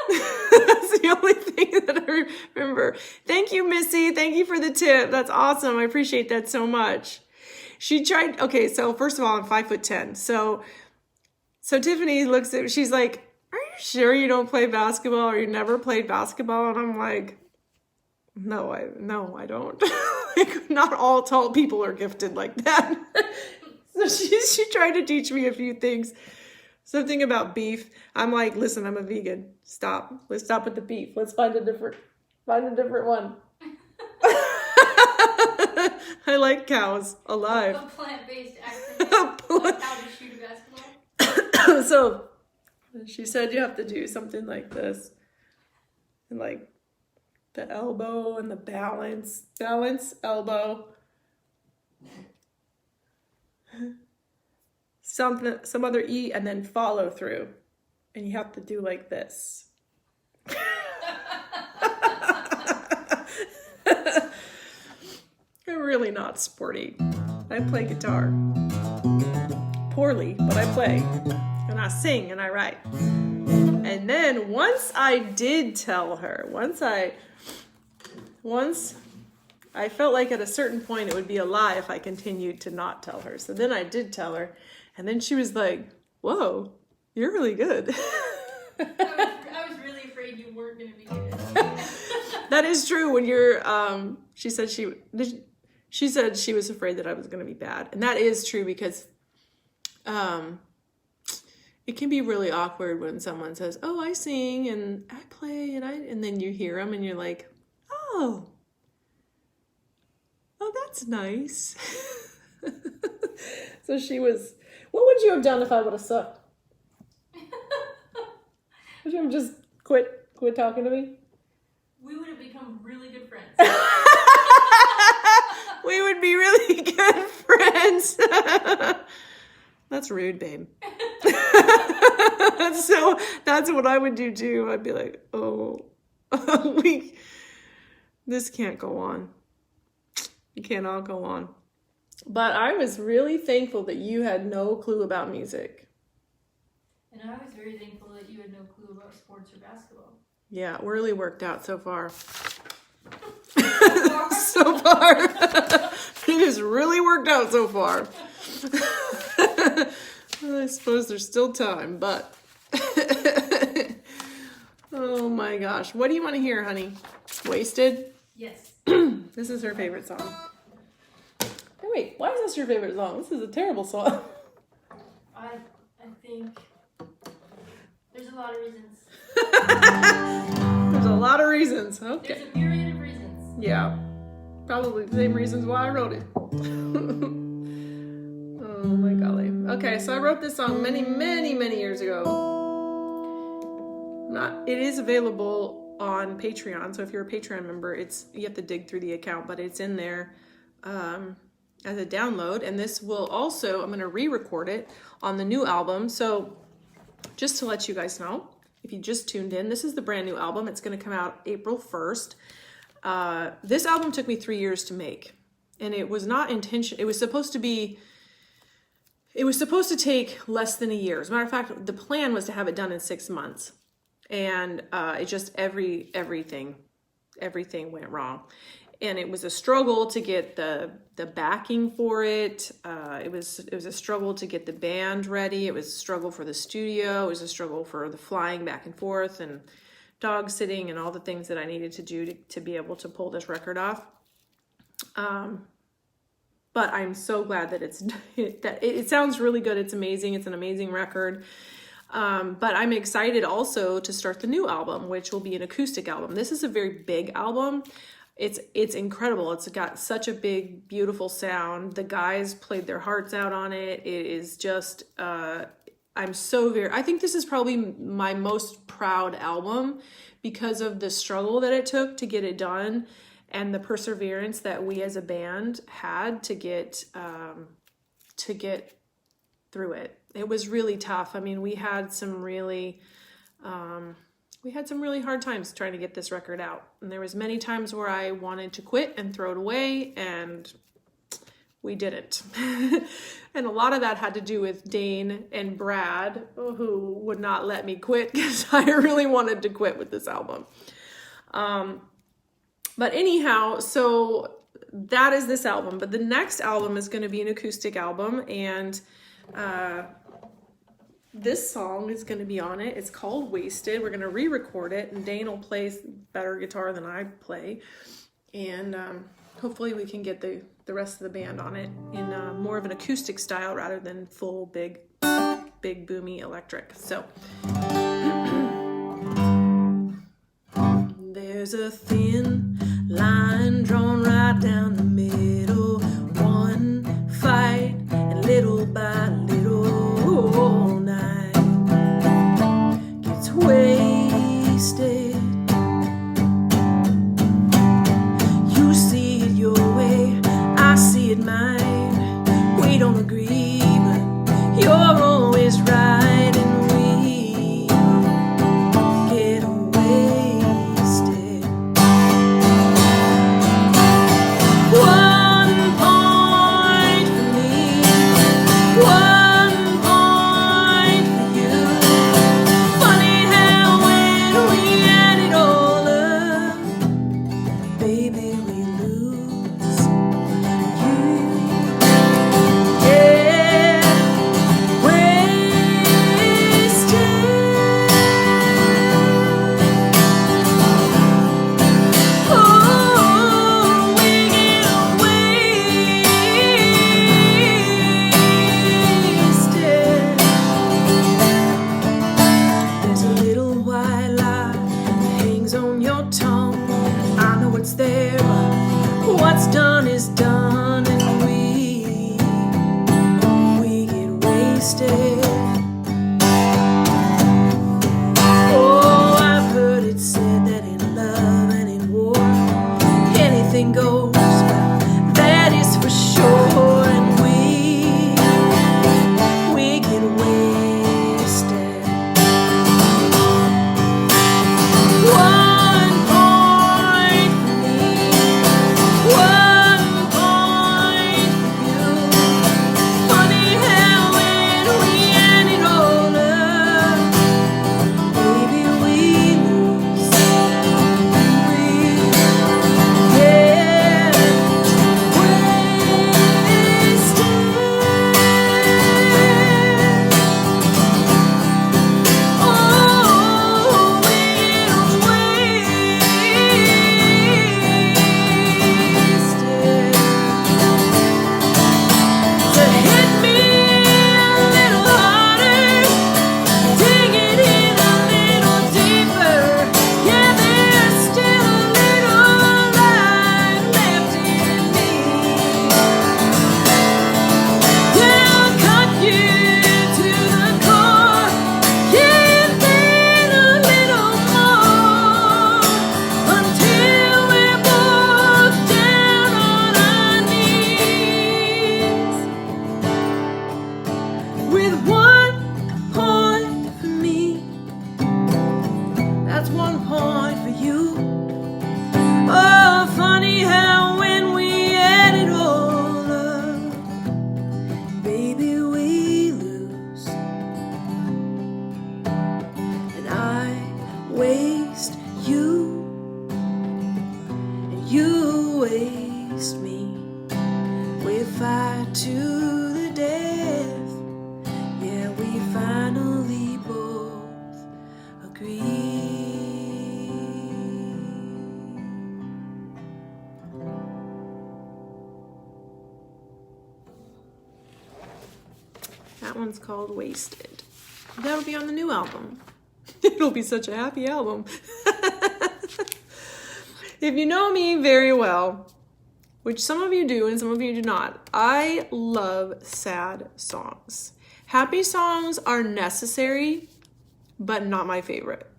That's the only thing that I remember. Thank you, Missy. Thank you for the tip. That's awesome. I appreciate that so much. She tried. Okay, so first of all, I'm 5'10". So Tiffany looks at. She's like, "Are you sure you don't play basketball, or you never played basketball?" And I'm like, No, I don't. Like, not all tall people are gifted like that. So she tried to teach me a few things. Something about beef. I'm like, listen, I'm a vegan. Stop. Let's stop with the beef. Let's find a different one. I like cows alive. A plant-based activity. Like how to shoot a basketball. So she said you have to do something like this. And like the elbow and the balance, elbow. Some other E, and then follow through. And you have to do like this. I'm really not sporty. I play guitar. Poorly, but I play. And I sing and I write. And then once I did tell her, once I felt like at a certain point it would be a lie if I continued to not tell her. So then I did tell her. And then she was like, whoa, you're really good. I was really afraid you weren't going to be good. That is true. When you're, she said she was afraid that I was going to be bad. And that is true because it can be really awkward when someone says, oh, I sing and I play and then you hear them and you're like, oh, that's nice. So what would you have done if I would have sucked? Would you have just quit talking to me? We would have become really good friends. We would be really good friends. That's rude, babe. So that's what I would do too. I'd be like, oh, This can't go on. It cannot go on. But I was really thankful that you had no clue about music. And I was very thankful that you had no clue about sports or basketball. Yeah, it really worked out so far. So So far. It has really worked out so far. I suppose there's still time, but... Oh my gosh. What do you want to hear, honey? Wasted? Yes. This is her favorite song. Hey, wait, why is this your favorite song? This is a terrible song. I think there's a lot of reasons. There's a lot of reasons. Okay. There's a myriad of reasons. Yeah. Probably the same reasons why I wrote it. Oh my golly. Okay, so I wrote this song many, many, many years ago. It is available on Patreon, so if you're a Patreon member, you have to dig through the account, but it's in there as a download. And this will also, I'm going to re-record it on the new album. So just to let you guys know, if you just tuned in, this is the brand new album. It's going to come out April 1st. This album took me 3 years to make, and it was not intentional. It was supposed to take less than a year. As a matter of fact, the plan was to have it done in 6 months. And it just everything went wrong, and it was a struggle to get the backing for it. It was a struggle to get the band ready. It was a struggle for the studio. It was a struggle for the flying back and forth and dog sitting and all the things that I needed to do to be able to pull this record off. But I'm so glad that it sounds really good. It's amazing. It's an amazing record. But I'm excited also to start the new album, which will be an acoustic album. This is a very big album. It's incredible. It's got such a big, beautiful sound. The guys played their hearts out on it. It is just, I think this is probably my most proud album because of the struggle that it took to get it done and the perseverance that we as a band had to get through it. It was really tough. I mean, we had some really hard times trying to get this record out. And there was many times where I wanted to quit and throw it away, and we didn't. And a lot of that had to do with Dane and Brad, who would not let me quit because I really wanted to quit with this album. But anyhow, so that is this album. But the next album is going to be an acoustic album, and this song is going to be on it. It's called Wasted. We're going to re-record it, and Dane will play better guitar than I play. And hopefully we can get the rest of the band on it in more of an acoustic style rather than full big boomy electric. So there's a thin line drawn right down the middle. One fight, and little by little, night gets wasted. You see it your way, I see it mine. We don't agree, but you're always right, and we get wasted. One point for me, one point for you. Funny how when we add it all up, baby, we lose you. Yeah, wasted. Oh, we get wasted. There's a little white lie that hangs on your tongue. I know it's there, but what's done is done, and we get wasted. Oh, I've heard it said that in love and in war, anything goes. Well, that is for sure, and we get wasted. One point for me, waste me. We fight to the death. Yeah, we finally both agree. That one's called Wasted. That'll be on the new album. It'll be such a happy album. If you know me very well, which some of you do and some of you do not, I love sad songs. Happy songs are necessary, but not my favorite.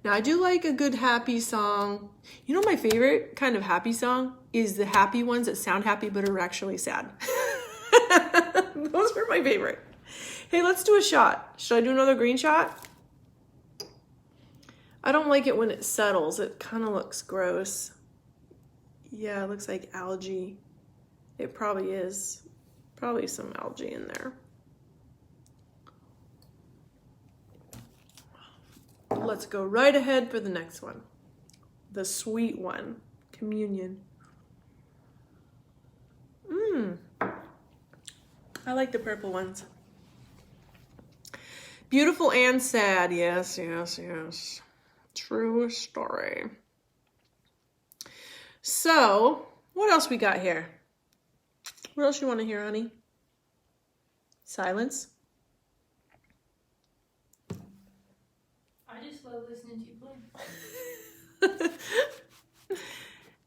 Now, I do like a good happy song. You know, my favorite kind of happy song is the happy ones that sound happy but are actually sad. Those are my favorite. Hey, let's do a shot. Should I do another green shot? I don't like it when it settles. It kind of looks gross. Yeah, it looks like algae. It probably is. Probably some algae in there. Let's go right ahead for the next one. The sweet one. Communion. I like the purple ones. Beautiful and sad. Yes, yes, yes. True story. So, what else we got here? What else you want to hear, honey? Silence? I just love listening to you play.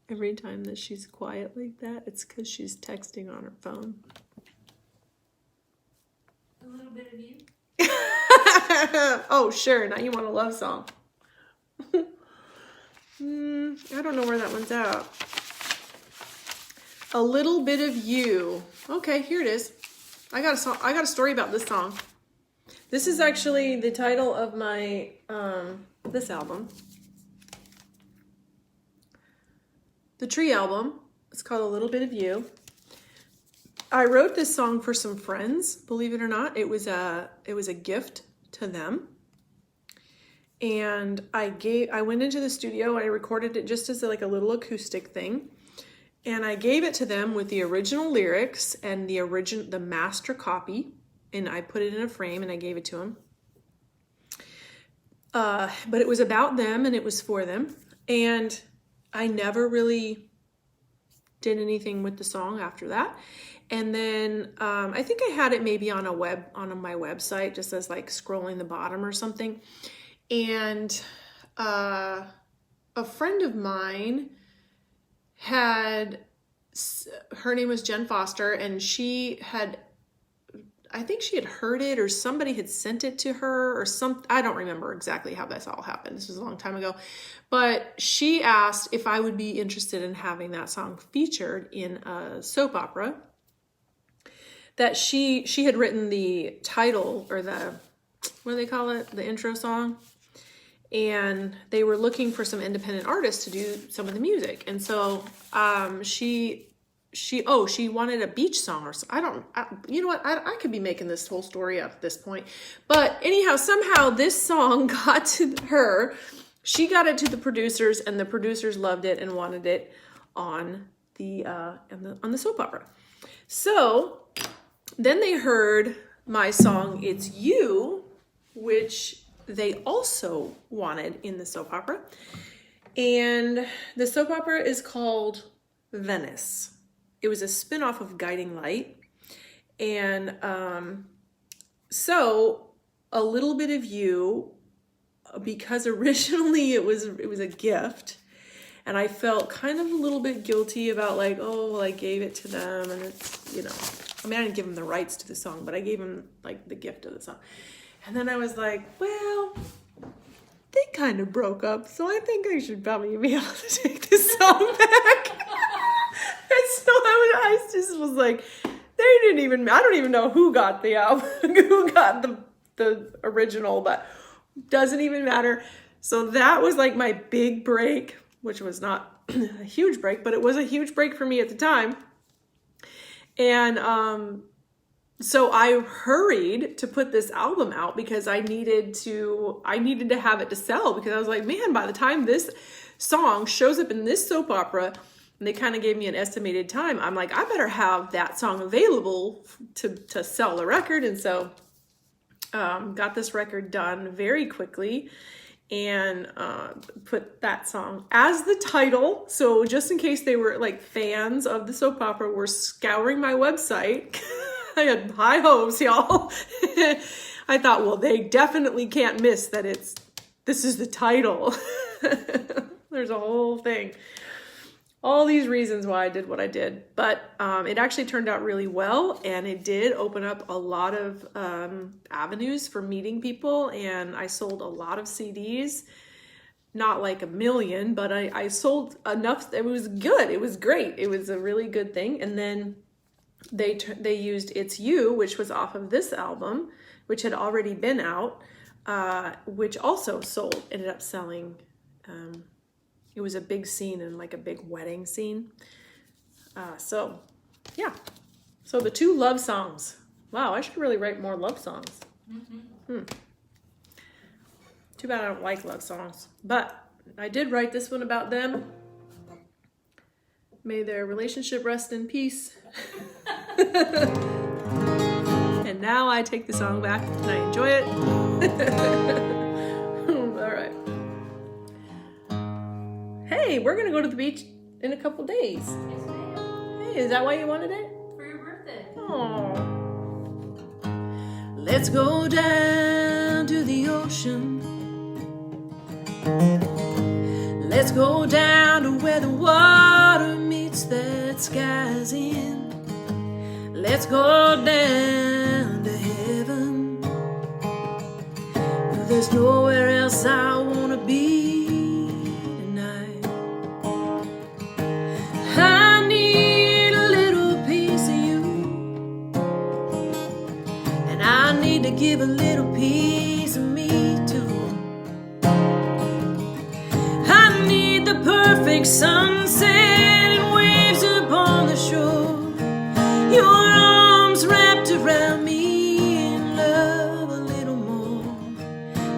Every time that she's quiet like that, it's because she's texting on her phone. A little bit of you. Oh, sure. Now you want a love song. I don't know where that one's at. A Little Bit of You. Okay, here it is. I got a story about this song. This is actually the title of my this album. The Tree album. It's called A Little Bit of You. I wrote this song for some friends, believe it or not. It was a gift to them. And I went into the studio and I recorded it just as like a little acoustic thing. And I gave it to them with the original lyrics and the master copy. And I put it in a frame and I gave it to them. But it was about them and it was for them. And I never really did anything with the song after that. And then I think I had it maybe on my website, just as like scrolling the bottom or something. And a friend of mine her name was Jen Foster, and I think she had heard it or somebody had sent it to her or I don't remember exactly how this all happened. This was a long time ago. But she asked if I would be interested in having that song featured in a soap opera. That she had written the title or what do they call it? The intro song. And they were looking for some independent artists to do some of the music. And so she wanted a beach song or something. You know what? I could be making this whole story up at this point. But anyhow, somehow this song got to her. She got it to the producers, and the producers loved it and wanted it on the soap opera. So then they heard my song, It's You, which they also wanted in the soap opera. And the soap opera is called Venice. It was a spin-off of Guiding Light. And so A Little Bit of You, because originally it was a gift, and I felt kind of a little bit guilty about like, oh, well, I gave it to them, and it's, you know, I mean, I didn't give them the rights to the song, but I gave them like the gift of the song. And then I was like, well, they kind of broke up, so I think I should probably be able to take this song back. And so I just was like, I don't even know who got the album, who got the original, but doesn't even matter. So that was like my big break, which was not a huge break, but it was a huge break for me at the time. And so I hurried to put this album out because I needed to have it to sell, because I was like, man, by the time this song shows up in this soap opera, and they kind of gave me an estimated time. I'm like, I better have that song available to sell the record. And so got this record done very quickly and put that song as the title. So just in case they were like fans of the soap opera were scouring my website, I had high hopes, y'all. I thought, well, they definitely can't miss that this is the title. There's a whole thing. All these reasons why I did what I did. But it actually turned out really well, and it did open up a lot of avenues for meeting people, and I sold a lot of CDs. Not like 1 million, but I sold enough. It was good. It was great. It was a really good thing. And then they used It's You, which was off of this album, which had already been out, which also sold, ended up selling. It was a big scene and like a big wedding scene. So yeah. So the 2 love songs. Wow, I should really write more love songs. Too bad I don't like love songs. But I did write this one about them. May their relationship rest in peace. And now I take the song back and I enjoy it. All right. Hey, we're gonna go to the beach in a couple days. Yes, ma'am. Hey, is that why you wanted it? For your birthday. Oh. Let's go down to the ocean. Let's go down to where the water meets that sky's in. Let's go down to heaven. There's nowhere else I wanna be tonight. I need a little piece of you, and I need to give a little piece of me too. I need the perfect sunset and waves upon the shore. Your arms wrapped around me in love a little more.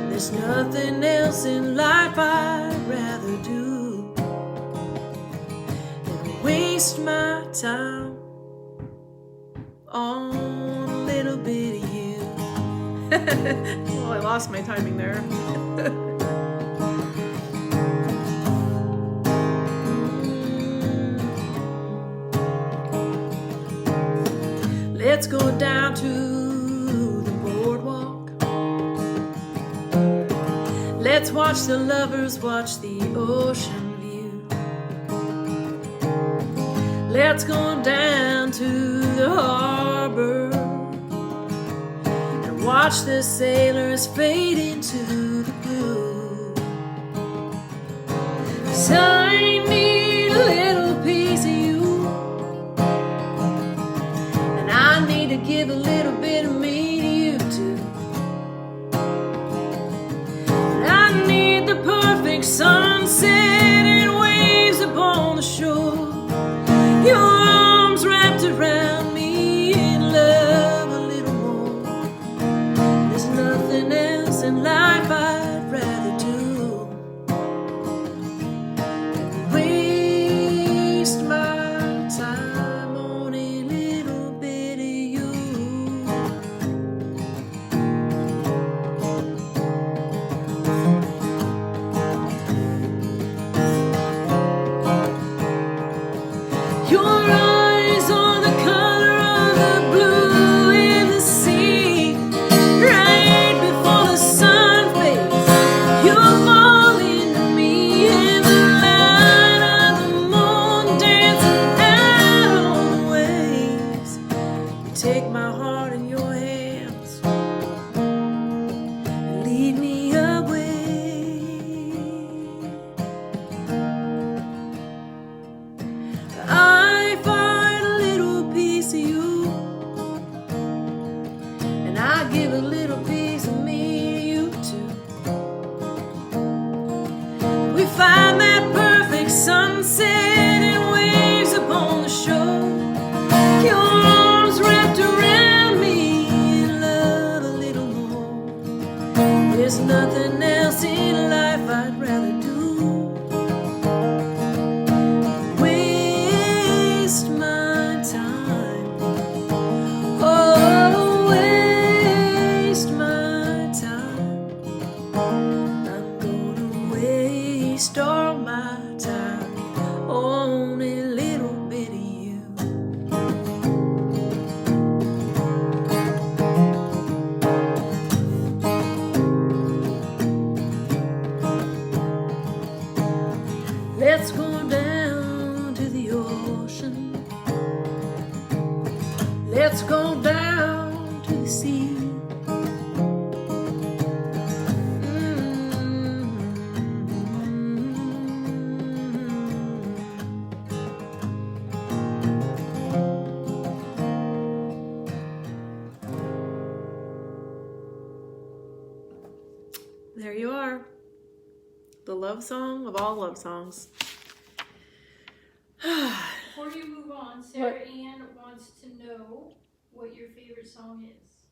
There's nothing else in life I'd rather do than waste my time on a little bit of you. Well, I lost my timing there. Let's go down to the boardwalk. Let's watch the lovers watch the ocean view. Let's go down to the harbor and watch the sailors fade into the blue. 'Cause I need a little piece of you, I need to give a little bit of me to you too. I need the perfect sunset and waves upon the shore. Your arms wrapped around me in love a little more. There's nothing else in life I'd rather do than waste my time on a little bit of you. Your eyes are the color of the blue in the sea. Right before the sun fades, you fall into me in the light of the moon, dancing out on the waves. You take my heart in your hands and lead me away. I find let's go down to the sea. There you are. The love song of all love songs. Before you move on, Sarah Ann wants to know what your favorite song is.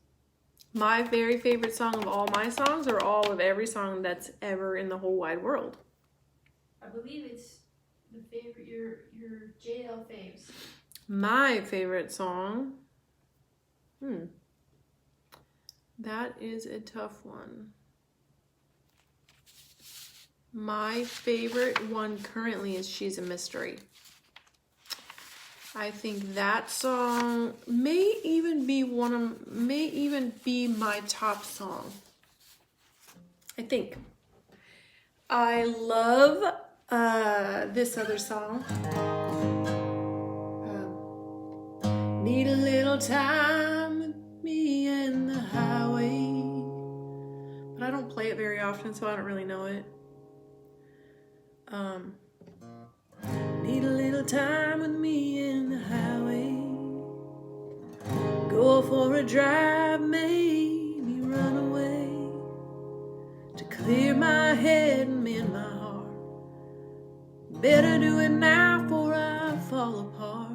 My very favorite song of all my songs, or all of every song that's ever in the whole wide world? I believe it's the favorite, your JL faves. My favorite song? That is a tough one. My favorite one currently is She's a Mystery. I think that song may even be my top song. I think. I love this other song. Need a little time with me and the highway. But I don't play it very often, so I don't really know it. Need a little time with me in the highway. Go for a drive, maybe run away. To clear my head and mend my heart. Better do it now before I fall apart.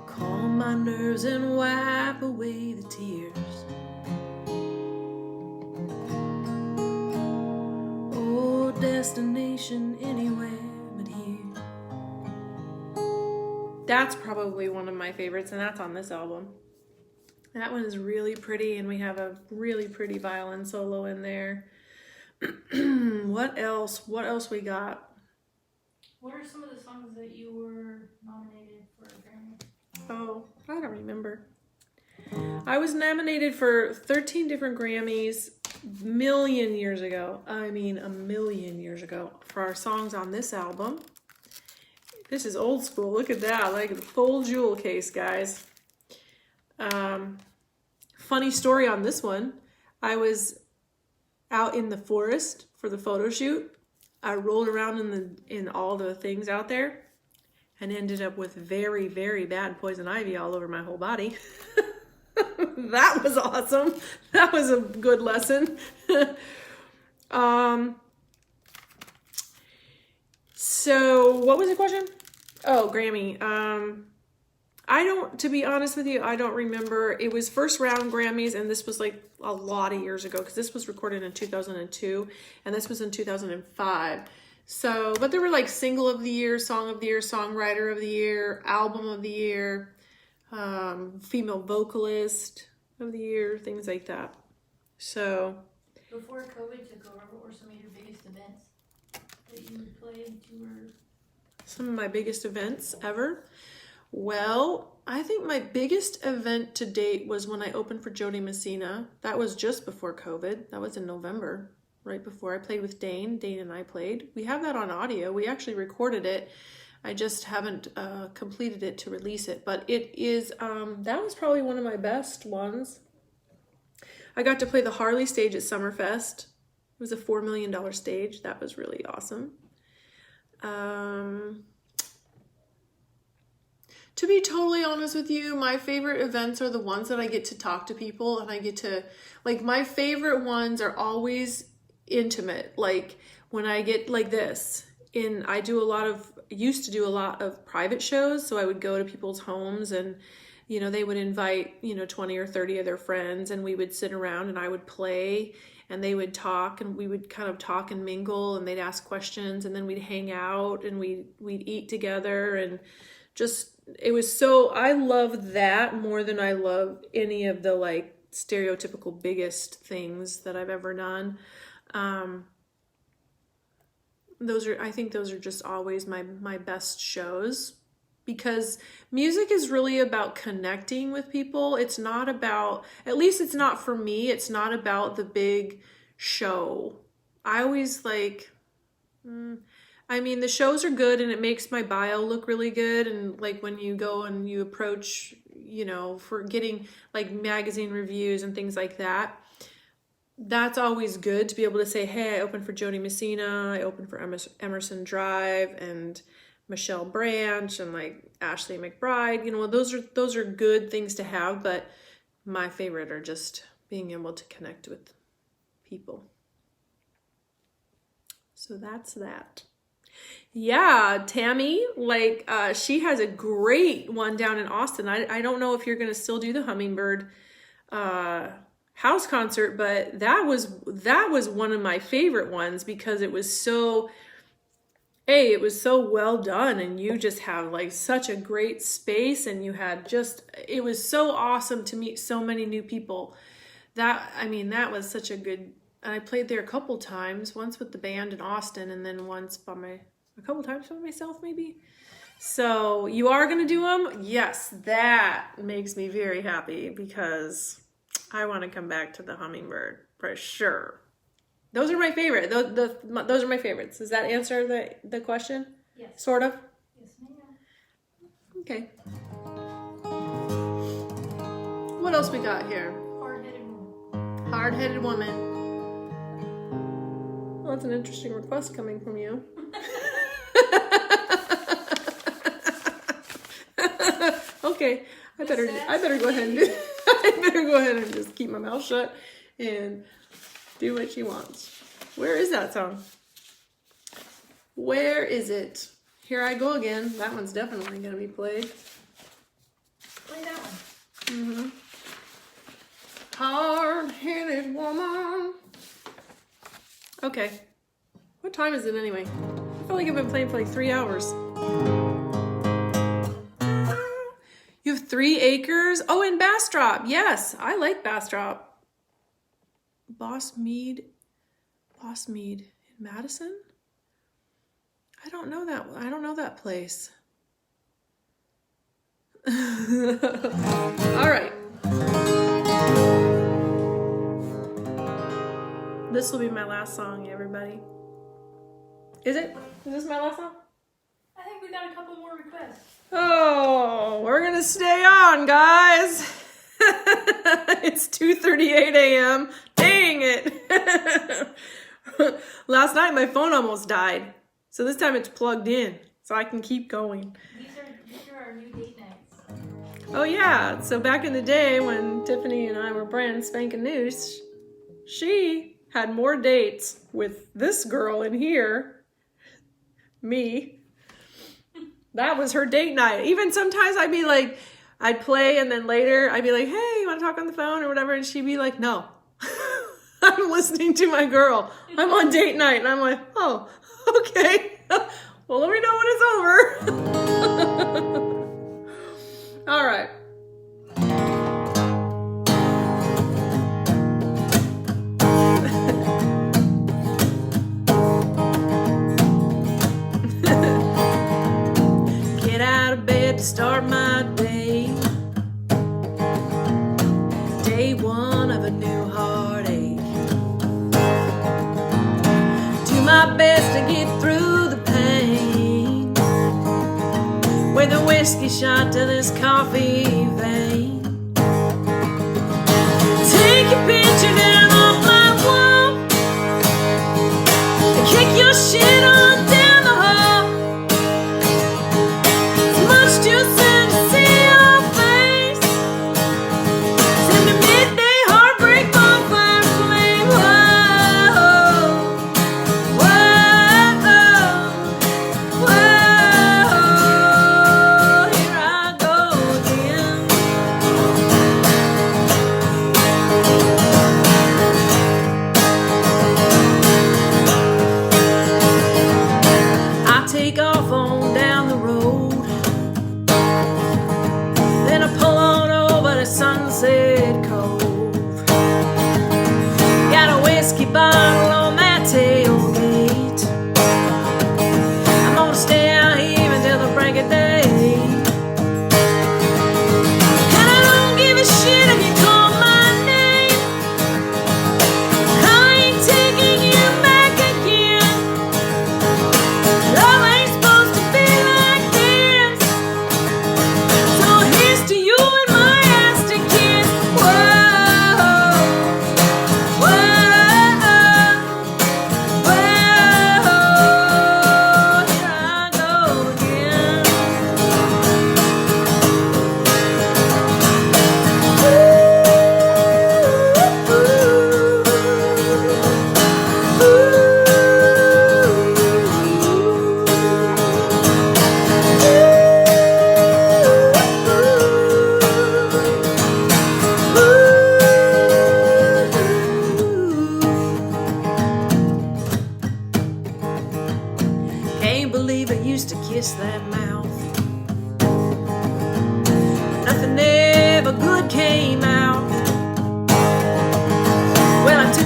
Calm my nerves and wipe away the tears. Oh, destination anywhere. That's probably one of my favorites, and that's on this album. That one is really pretty, and we have a really pretty violin solo in there. What else? What else we got? What are some of the songs that you were nominated for a Grammy? Oh, I don't remember. I was nominated for 13 different Grammys a million years ago. I mean, a million years ago, for our songs on this album. This is old school. Look at that. Like the full jewel case, guys. Funny story on this one. I was out in the forest for the photo shoot. I rolled around in all the things out there and ended up with very, very bad poison ivy all over my whole body. That was awesome. That was a good lesson. So what was the question? Oh, Grammy. To be honest with you, I don't remember. It was first round Grammys, and this was like a lot of years ago, because this was recorded in 2002, and this was in 2005. So, but there were like single of the year, song of the year, songwriter of the year, album of the year, female vocalist of the year, things like that. So. Before COVID took over, what were some of your biggest events that you would play and tour? Some of my biggest events ever. Well, I think my biggest event to date was when I opened for Jody Messina. That was just before COVID. That was in November, right before I played with Dane. Dane and I played. We have that on audio. We actually recorded it. I just haven't completed it to release it. But it is, that was probably one of my best ones. I got to play the Harley stage at Summerfest. It was a $4 million stage. That was really awesome. To be totally honest with you, my favorite events are the ones that I get to talk to people, and I get to, like, my favorite ones are always intimate. Like when I get like this, used to do a lot of private shows. So I would go to people's homes, and, they would invite, 20 or 30 of their friends, and we would sit around and I would play, and they would talk, and we would kind of talk and mingle, and they'd ask questions, and then we'd hang out, and we'd eat together, and just, I love that more than I love any of the like stereotypical biggest things that I've ever done. I think those are just always my best shows, because music is really about connecting with people. It's not about, at least it's not for me, it's not about the big show. I always like, the shows are good, and it makes my bio look really good. And like when you go and you approach, you know, for getting like magazine reviews and things like that. That's always good to be able to say, hey, I opened for Jody Messina, I opened for Emerson Drive and Michelle Branch and like Ashley McBride. You know, those are good things to have, but my favorite are just being able to connect with people. So that's that. Yeah, Tammy, like she has a great one down in Austin. I don't know if you're gonna still do the Hummingbird house concert, but that was one of my favorite ones because it was so well done, and you just have like such a great space, and you had it was so awesome to meet so many new people. That was such a good, and I played there a couple times, once with the band in Austin and then once a couple times by myself maybe. So you are going to do them? Yes, that makes me very happy because I want to come back to the Hummingbird for sure. Those are my favorite. Those are my favorites. Does that answer the question? Yes. Sort of? Yes, ma'am. Okay. What else we got here? Hard-headed woman. Hard-headed woman. Well, that's an interesting request coming from you. Okay, I better go ahead and just keep my mouth shut and do what she wants. Where is that song? Where is it? Here I go again. That one's definitely gonna be played. Play that one. Mm-hmm. Hard-headed woman. Okay. What time is it anyway? I feel like I've been playing for like 3 hours. You have 3 acres? Oh, and Bastrop. Yes, I like Bastrop. Boss Mead in Madison? I don't know that place. All right. This will be my last song, everybody. Is it? Is this my last song? I think we got a couple more requests. Oh, we're gonna stay on, guys. It's 2:38 a.m. Dang it. Last night my phone almost died. So this time it's plugged in, so I can keep going. These are our new date nights. Oh yeah, so back in the day when Tiffany and I were brand spanking new, she had more dates with this girl in here, me. That was her date night. Even sometimes I'd be like, I'd play and then later I'd be like, hey, you want to talk on the phone or whatever? And she'd be like, no, I'm listening to my girl. I'm on date night. And I'm like, oh, okay. Well, let me know when it's over. All right. To start my day. Day one of a new heartache. Do my best to get through the pain with a whiskey shot to this coffee vein. Take your picture down off my wall and kick your shit on down the hall. Too soon to see your face. Send a midday heartbreak bonfire flame. Whoa, whoa, whoa. Here I go again. I take off on down the road. Then I pull on over to Sunset Cove. Got a whiskey bottle on that tailgate. I'm gonna stay out here until the break of day. And I don't give a shit if you call my name. I ain't taking you back again. Love ain't supposed to be like this. So here's to you and my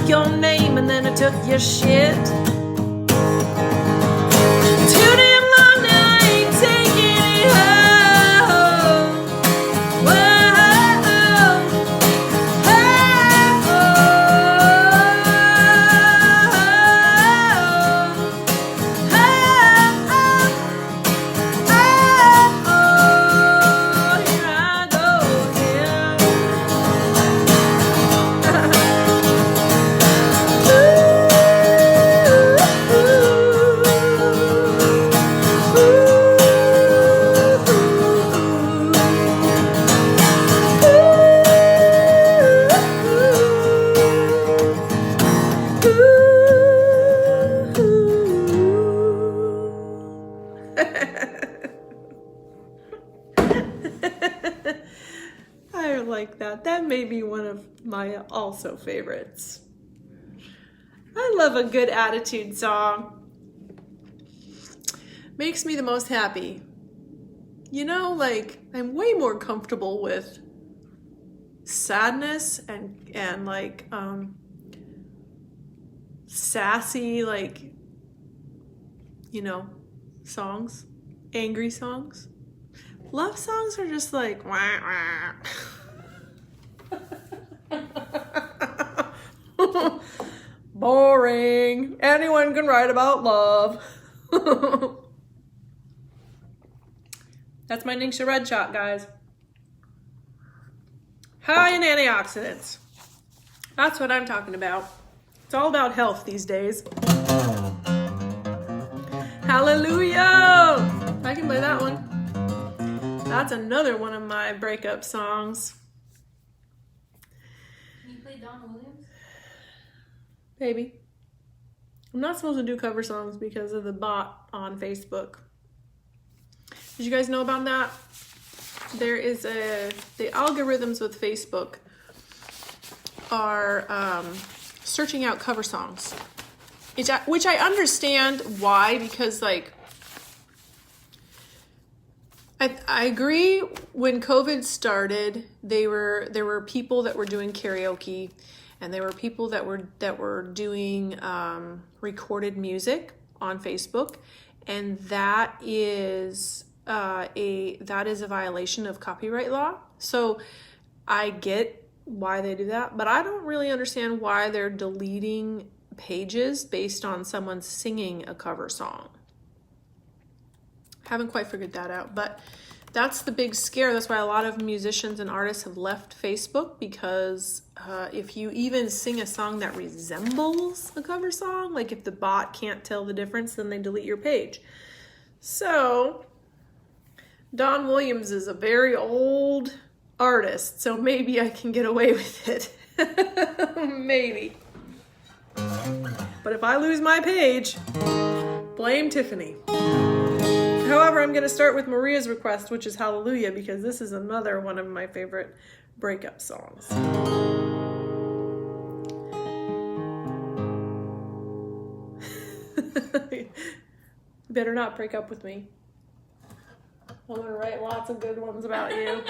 your name and then I took your shit. Too damn long now, I ain't taking it home. I like that. That may be one of my also favorites. I love a good attitude song. Makes me the most happy. You know, like, I'm way more comfortable with sadness and like sassy, like, you know, songs, angry songs. Love songs are just like wah, wah. Boring. Anyone can write about love. That's my Ningxia Red Shot, guys. High in antioxidants. That's what I'm talking about. It's all about health these days. Hallelujah! I can play that one. That's another one of my breakup songs. Can you play Don Williams? Baby. I'm not supposed to do cover songs because of the bot on Facebook. Did you guys know about that? There is the algorithms with Facebook are searching out cover songs. Which I understand why, because like I agree when COVID started, there were people that were doing karaoke, and there were people that were doing recorded music on Facebook, and that is a violation of copyright law. So I get why they do that, but I don't really understand why they're deleting pages based on someone singing a cover song. Haven't quite figured that out, but that's the big scare. That's why a lot of musicians and artists have left Facebook, because if you even sing a song that resembles a cover song, like if the bot can't tell the difference, then they delete your page. So Don Williams is a very old artist, so maybe I can get away with it. Maybe. But if I lose my page, blame Tiffany. However, I'm going to start with Maria's request, which is Hallelujah, because this is another one of my favorite breakup songs. You better not break up with me. I'm going to write lots of good ones about you.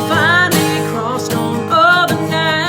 Finally crossed on other night.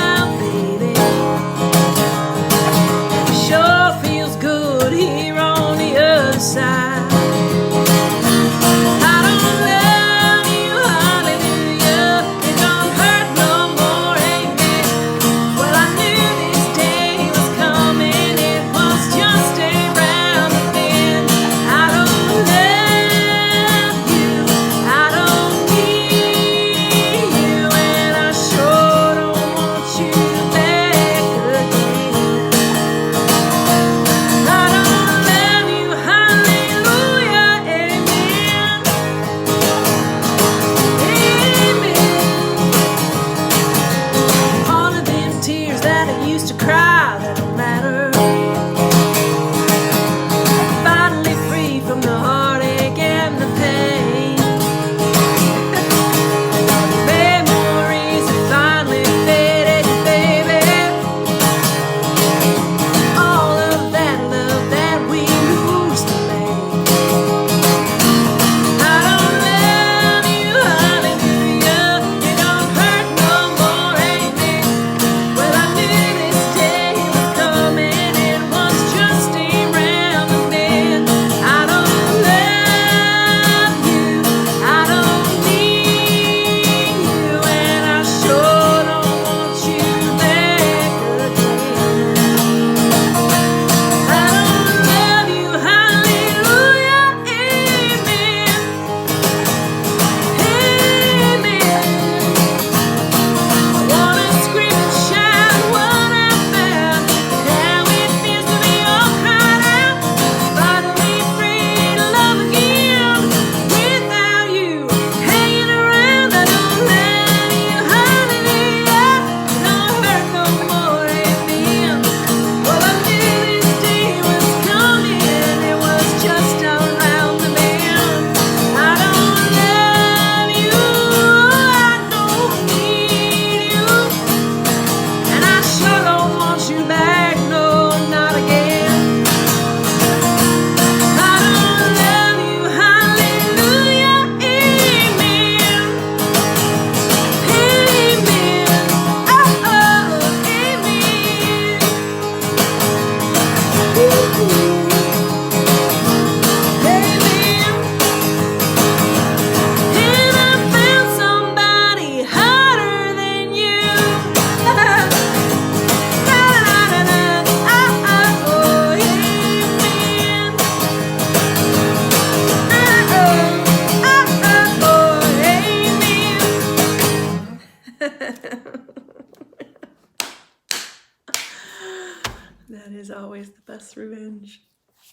is always the best revenge.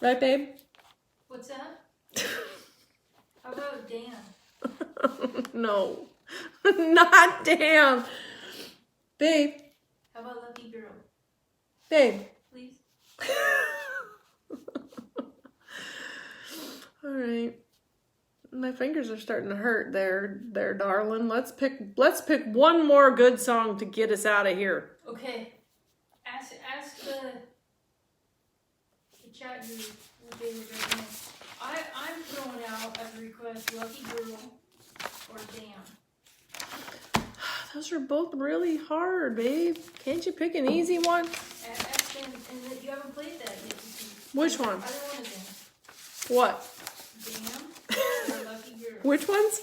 Right, babe? What's that? How about Dan? No. Not damn. Babe. How about Lucky Girl? Babe. Please? All right. My fingers are starting to hurt there, darling. Let's pick one more good song to get us out of here. Okay. Ask the chat your favorite right now. I'm throwing out as a request Lucky Girl or Damn. Those are both really hard, babe. Can't you pick an easy one? Ask them, and you haven't played that yet. Which one? Either one of them. What? Damn or Lucky Girl. Which ones?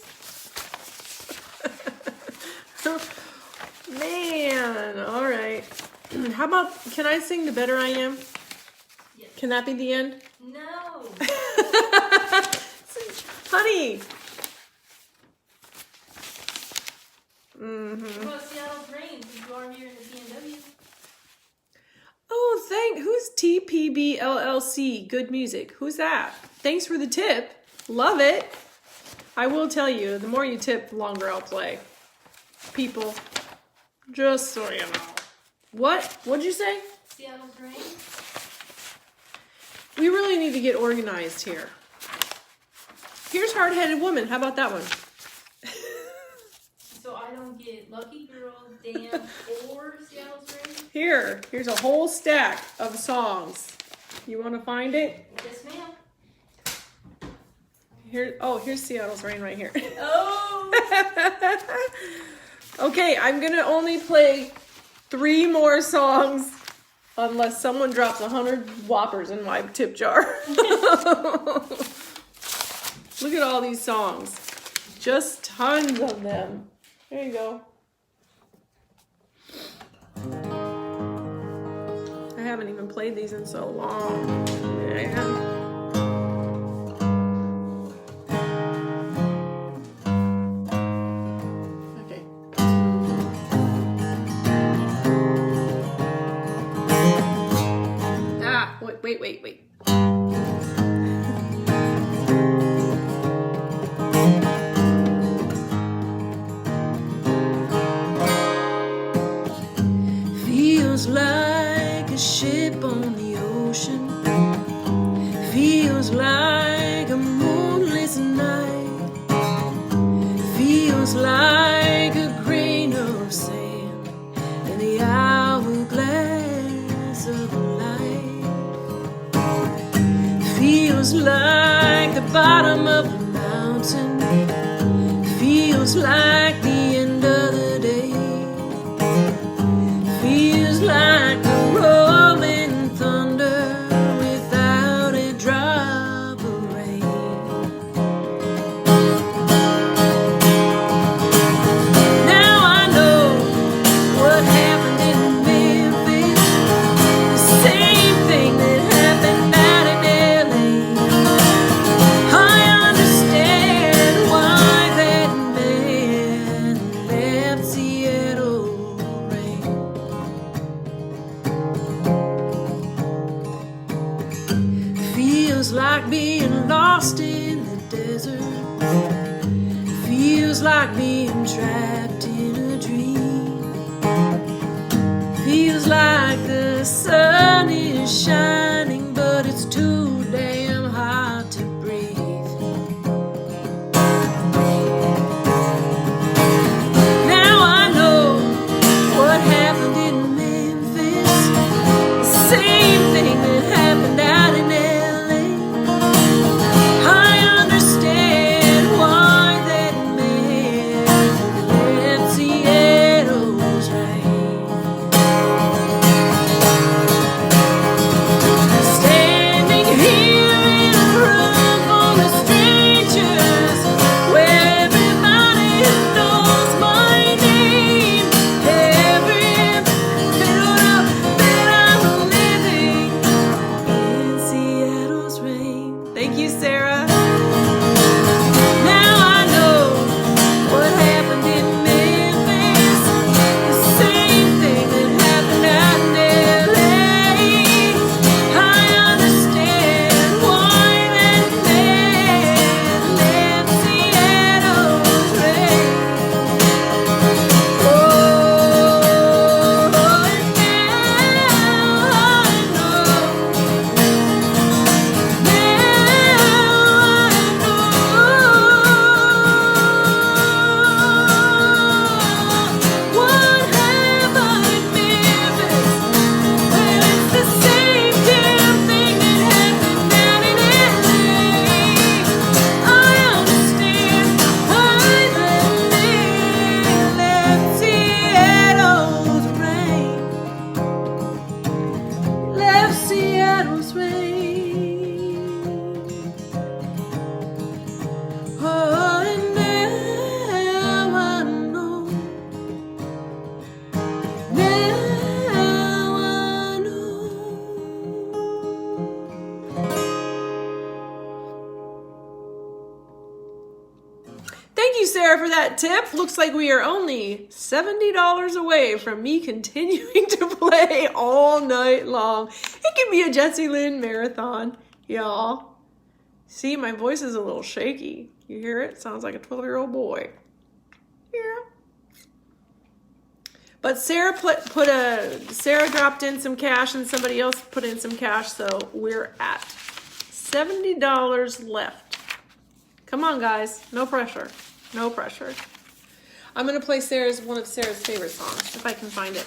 Man, all right. How about, can I sing The Better I Am? Yes. Can that be the end? No. Honey. What about Seattle's Rain? Since you are here in the PNW. Oh, who's TPB LLC? Good music. Who's that? Thanks for the tip. Love it. I will tell you, the more you tip, the longer I'll play. People, just so you know. What'd you say? Seattle's Rain. We really need to get organized here. Here's Hard-Headed Woman. How about that one? So I don't get Lucky Girl, Damn, or Seattle's Rain? Here's a whole stack of songs. You want to find it? Yes, ma'am. Here's Seattle's Rain right here. Oh! Okay, I'm gonna only play 3 more songs unless someone drops 100 whoppers in my tip jar. Look at all these songs. Just tons of them. There you go. I haven't even played these in so long. Yeah, I have. Wait. Feels like a ship on the ocean. Feels like a moonless night. Feels like a grain of sand in the hourglass of life. Feels like the bottom of the mountain. Feels like the end of the day. Feels like the rolling thunder without a drop of rain. Now I know what happened in Memphis, the same thing that happened out in LA. I understand why that man left Seattle rain. Feels like being lost in the desert. Feels like being trapped in a dream. Feels like the sun is shining, but it's too damn hot to breathe. Now I know what happened in Memphis, the same thing that happened out in LA. I understand why that man left Seattle's rain. that tip, looks like we are only $70 away from me continuing to play all night long. It can be a Jessi Lynn marathon, y'all. See, my voice is a little shaky. You hear it? Sounds like a 12-year-old boy. Yeah. But Sarah Sarah dropped in some cash and somebody else put in some cash, so we're at $70 left. Come on, guys. No pressure. No pressure. I'm gonna play one of Sarah's favorite songs if I can find it.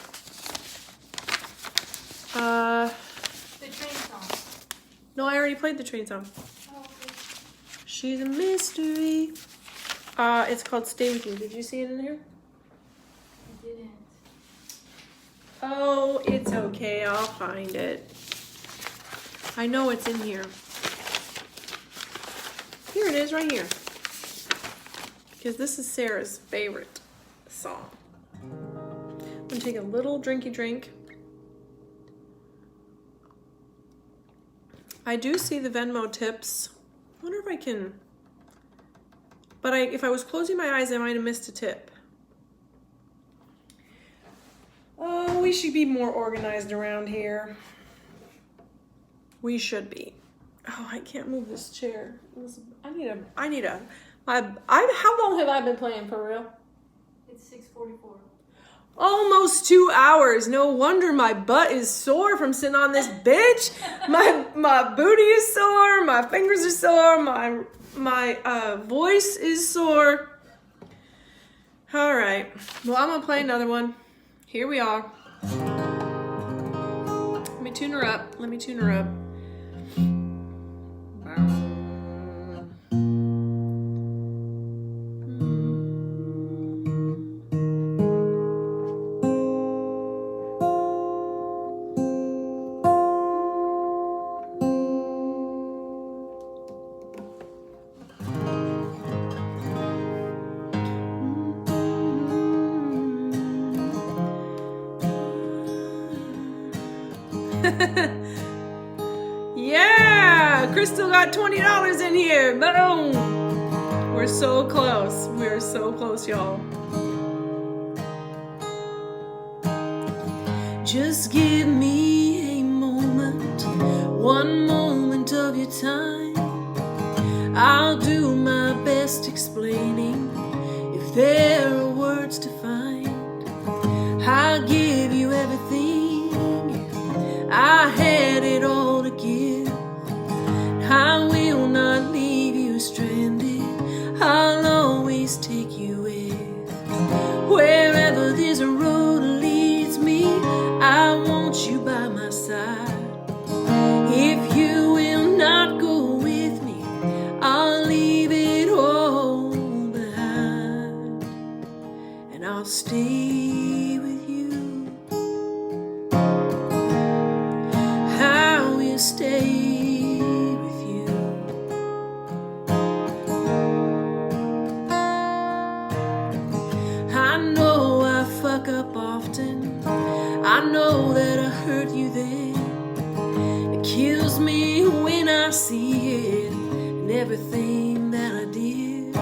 The train song. No, I already played the train song. Oh, okay. She's a mystery. It's called Stay With You. Did you see it in here? I didn't. Oh, it's okay. I'll find it. I know it's in here. Here it is, right here. Because this is Sarah's favorite song. I'm gonna take a little drinky drink. I do see the Venmo tips. I wonder if I can, but if I was closing my eyes, I might have missed a tip. Oh, we should be more organized around here. We should be. Oh, I can't move this chair. How long have I been playing for real? It's 6:44. Almost 2 hours. No wonder my butt is sore from sitting on this bitch. My booty is sore. My fingers are sore. My voice is sore. All right. Well, I'm gonna play another one. Here we are. Let me tune her up. Yeah, Crystal got $20 in here. Boom. We're so close. We're so close, y'all. Just give me a moment, one moment of your time. I'll do my best explaining if there are words to find. I'll give you everything. I had it all to give. I will not leave you stranded. I'll always take you with. Wherever there's a road that leads me, I want you by my side. If you will not go with me, I'll leave it all behind. And I'll stay with you. I will stay with you. I know I fuck up often. I know that I hurt you then. It kills me when I see it and everything that I did.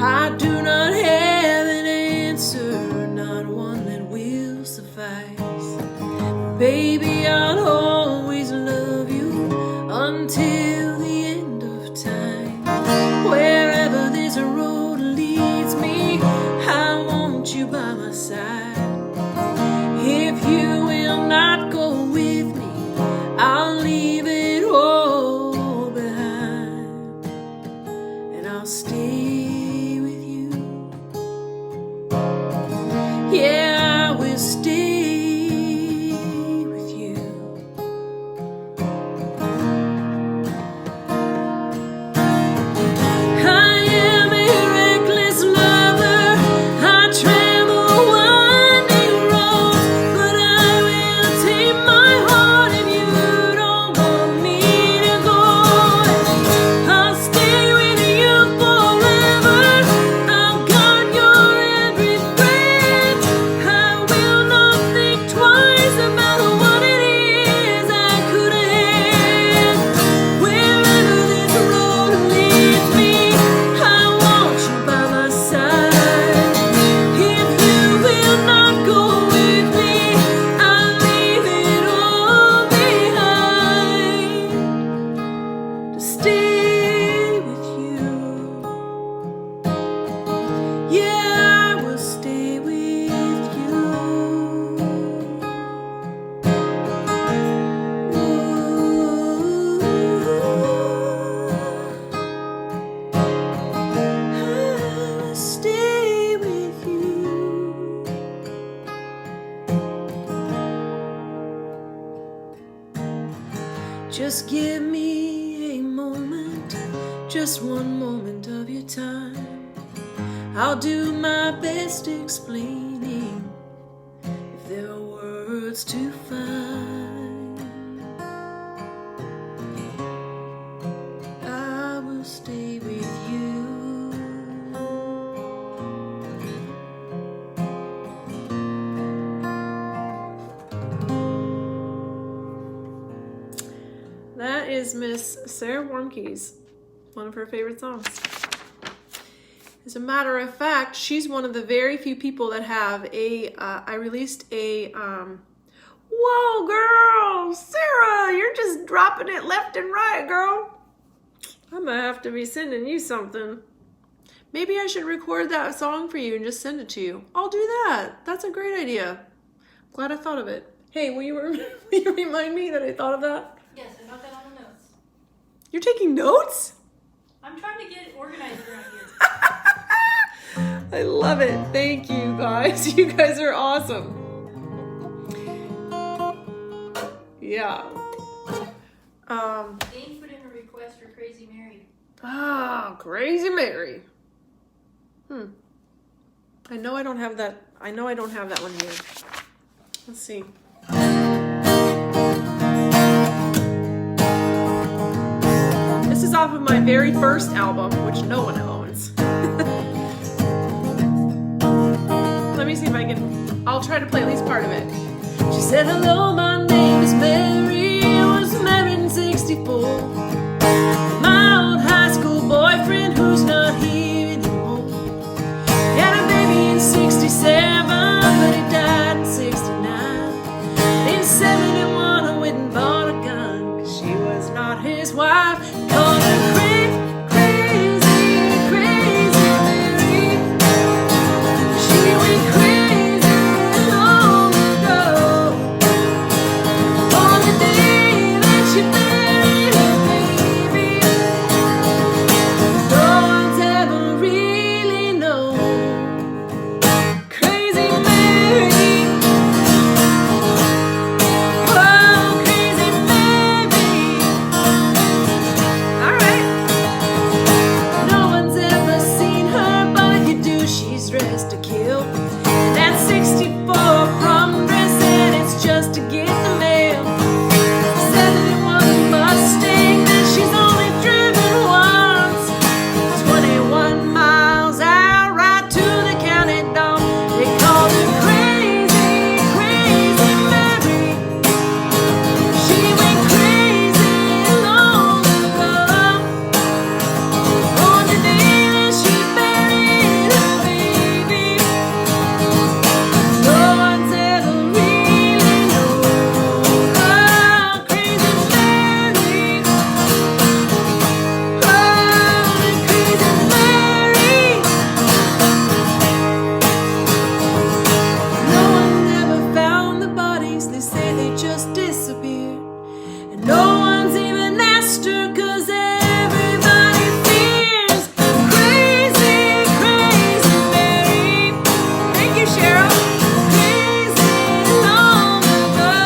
I do not have an answer, not one that will suffice. Baby, I'll always love you until the end of time. Wherever there's a road that leads me, I want you by my side. If you will not go with me, I'll leave it all behind. And I'll stay with you. Yeah, I will stay. Just give me a moment, just one moment of your time. I'll do my best explaining if there are words to find. I will stay with you. That is Miss Sarah Warmke's, one of her favorite songs. As a matter of fact, she's one of the very few people that have I released a, whoa girl, Sarah, you're just dropping it left and right, girl. I'm gonna have to be sending you something. Maybe I should record that song for you and just send it to you. I'll do that. That's a great idea. Glad I thought of it. Hey, will you remind me that I thought of that? Yes, I got that on the notes. You're taking notes? I'm trying to get it organized around here. I love it. Thank you guys. You guys are awesome. Yeah. Dane put in a request for Crazy Mary. Crazy Mary. I know I don't have that. I know I don't have that one here. Let's see. This is off of my very first album, which no one owns. Let me see if I can. I'll try to play at least part of it. She said, hello, my name is Mary. I was married in 64. My old high school boyfriend who's not here anymore. Had a baby in 67, but he died in 69. In 71, I went and bought a gun, 'cause she was not his wife. Called her crazy Mary. She went crazy long ago. On the day that she buried her baby. No one's ever really known. Crazy Mary. Oh, crazy Mary. Alright. No one's ever seen her, but if you do, she's dressed to kill. That 64 prom dress, and it's just to get the mail. 71 Mustang that she's only driven once. 21 miles out right to the county dump. They called her crazy Mary. She went crazy long ago. On the day that she buried her baby. No one's ever really known. Oh, crazy Mary. Oh, the crazy Mary. No one ever found the bodies. They say they just disappeared. And no one's even asked her, 'cause everybody fears crazy Mary. Thank you, Cheryl. Crazy long ago.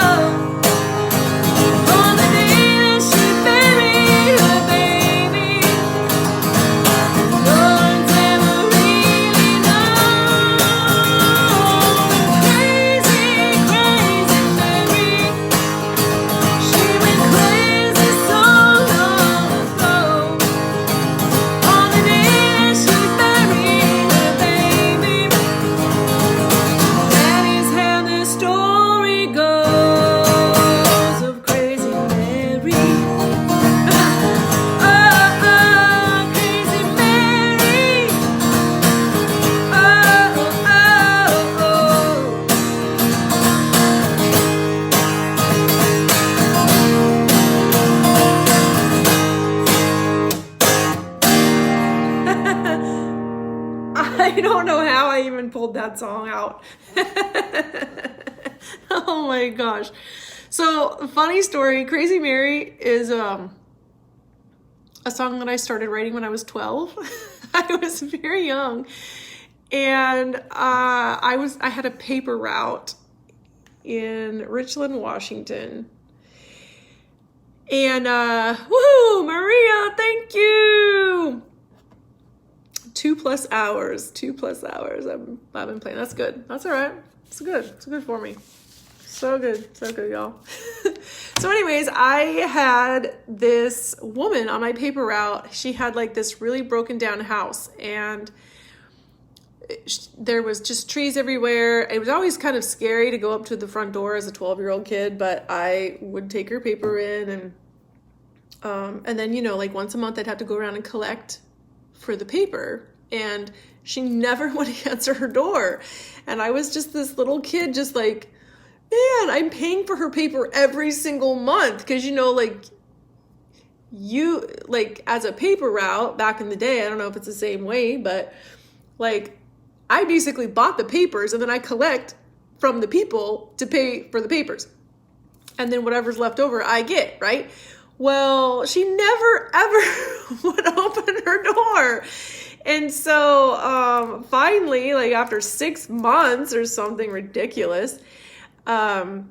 On the day that she buried her baby. No one's ever really known. Crazy Mary. She went crazy so long ago. On the day that she buried her baby. That is how the story goes of Crazy Mary. Oh, Crazy Mary. I don't know how I even pulled that song out. Oh my gosh. So, funny story, Crazy Mary is a song that I started writing when I was 12. I was very young. And I had a paper route in Richland, Washington. And woohoo, Maria, thank you. 2+ hours. 2+ hours. I've been playing. That's good. That's all right. It's good. It's good for me. So good, y'all. So anyways, I had this woman on my paper route. She had like this really broken down house, and there was just trees everywhere. It was always kind of scary to go up to the front door as a 12-year-old kid, but I would take her paper in, and then, you know, like once a month I'd have to go around and collect for the paper, and she never would answer her door. And I was just this little kid, just like, man, I'm paying for her paper every single month. Because, you know, like, you, like, as a paper route back in the day, I don't know if it's the same way, but like, I basically bought the papers and then I collect from the people to pay for the papers. And then whatever's left over, I get, right? Well, she never, ever would open her door. And so finally, like after 6 months or something ridiculous, I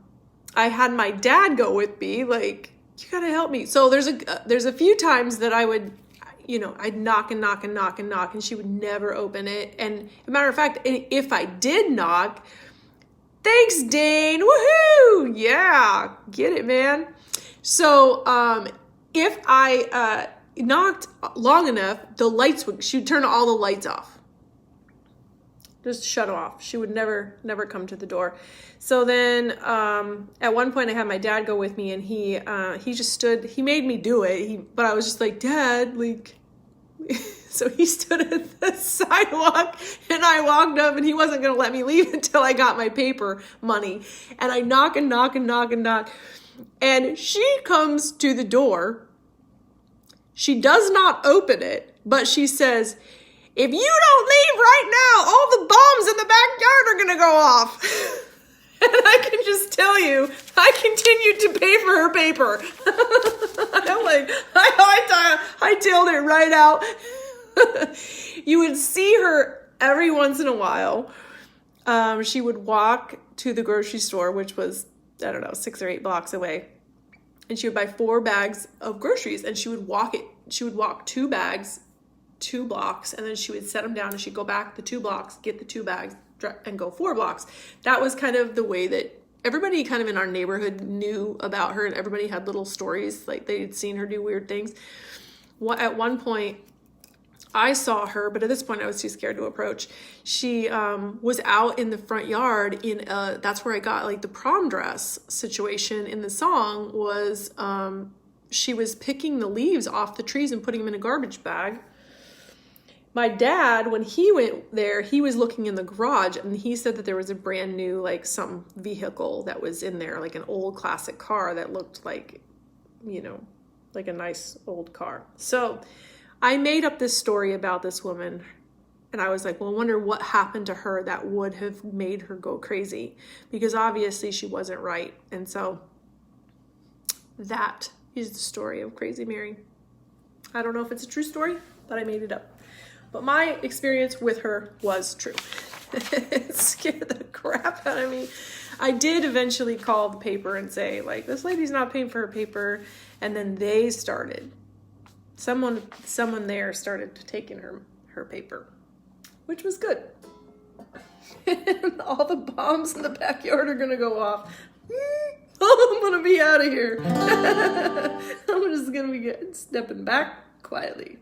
had my dad go with me, like, you gotta help me. So there's a few times that I would, you know, I'd knock and knock and knock and knock, and she would never open it. And as a matter of fact, if I did knock, thanks, Dane, woohoo, yeah, get it, man. So if I knocked long enough, she would turn all the lights off. Just shut off. She would never come to the door. So then at one point I had my dad go with me, and he just stood, he made me do it. But I was just like, Dad, like, so he stood at the sidewalk, and I walked up, and he wasn't going to let me leave until I got my paper money. And I knock and knock and knock and knock. And she comes to the door. She does not open it, but she says, if you don't leave right now, all the bombs in the backyard are going to go off. And I can just tell you, I continued to pay for her paper. I'm like, I tailed it right out. You would see her every once in a while. She would walk to the grocery store, which was, I don't know, 6 or 8 blocks away. And she would buy 4 bags of groceries, and she would walk 2 bags, 2 blocks, and then she would set them down, and she'd go back the 2 blocks, get the 2 bags, and go 4 blocks. That was kind of the way that everybody kind of in our neighborhood knew about her, and everybody had little stories, like they'd seen her do weird things. At one point, I saw her, but at this point I was too scared to approach. She was out in the front yard that's where I got like the prom dress situation in the song was, she was picking the leaves off the trees and putting them in a garbage bag. My dad, when he went there, he was looking in the garage, and he said that there was a brand new, like, some vehicle that was in there, like an old classic car that looked like, you know, like a nice old car. So I made up this story about this woman, and I was like, well, I wonder what happened to her that would have made her go crazy, because obviously she wasn't right. And so that is the story of Crazy Mary. I don't know if it's a true story, but I made it up. But my experience with her was true. It scared the crap out of me. I did eventually call the paper and say, like, this lady's not paying for her paper. And then they started. Someone there started taking her paper, which was good. All the bombs in the backyard are going to go off. I'm going to be out of here. I'm just going to be stepping back quietly.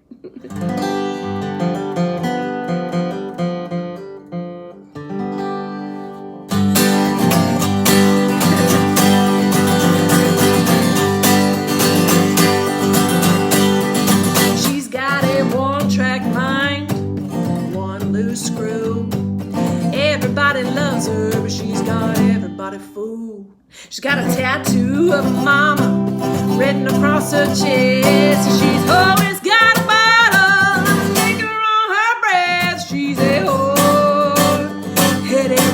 Everybody loves her, but she's got everybody fooled. She's got a tattoo of a mama written across her chest, and she's always got a bottle of liquor on her breast. She's a hard-headed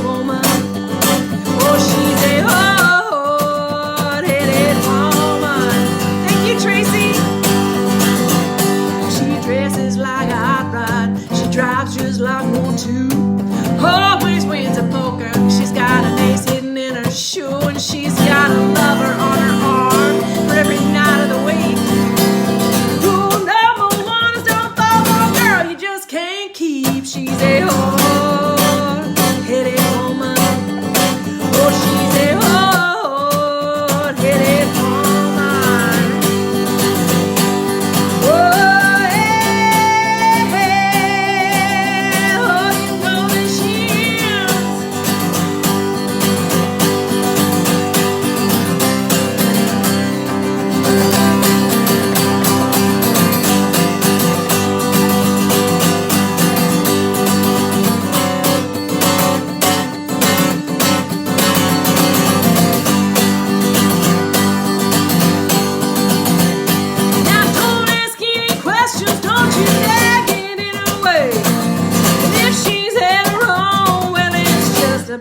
woman. Oh, she's a hard-headed woman. Thank you, Tracy. She dresses like a hot rod. She drives just like one too. Always wins a poker. She's got an ace hidden in her shoe, and she's got a lover on her arm for every night of the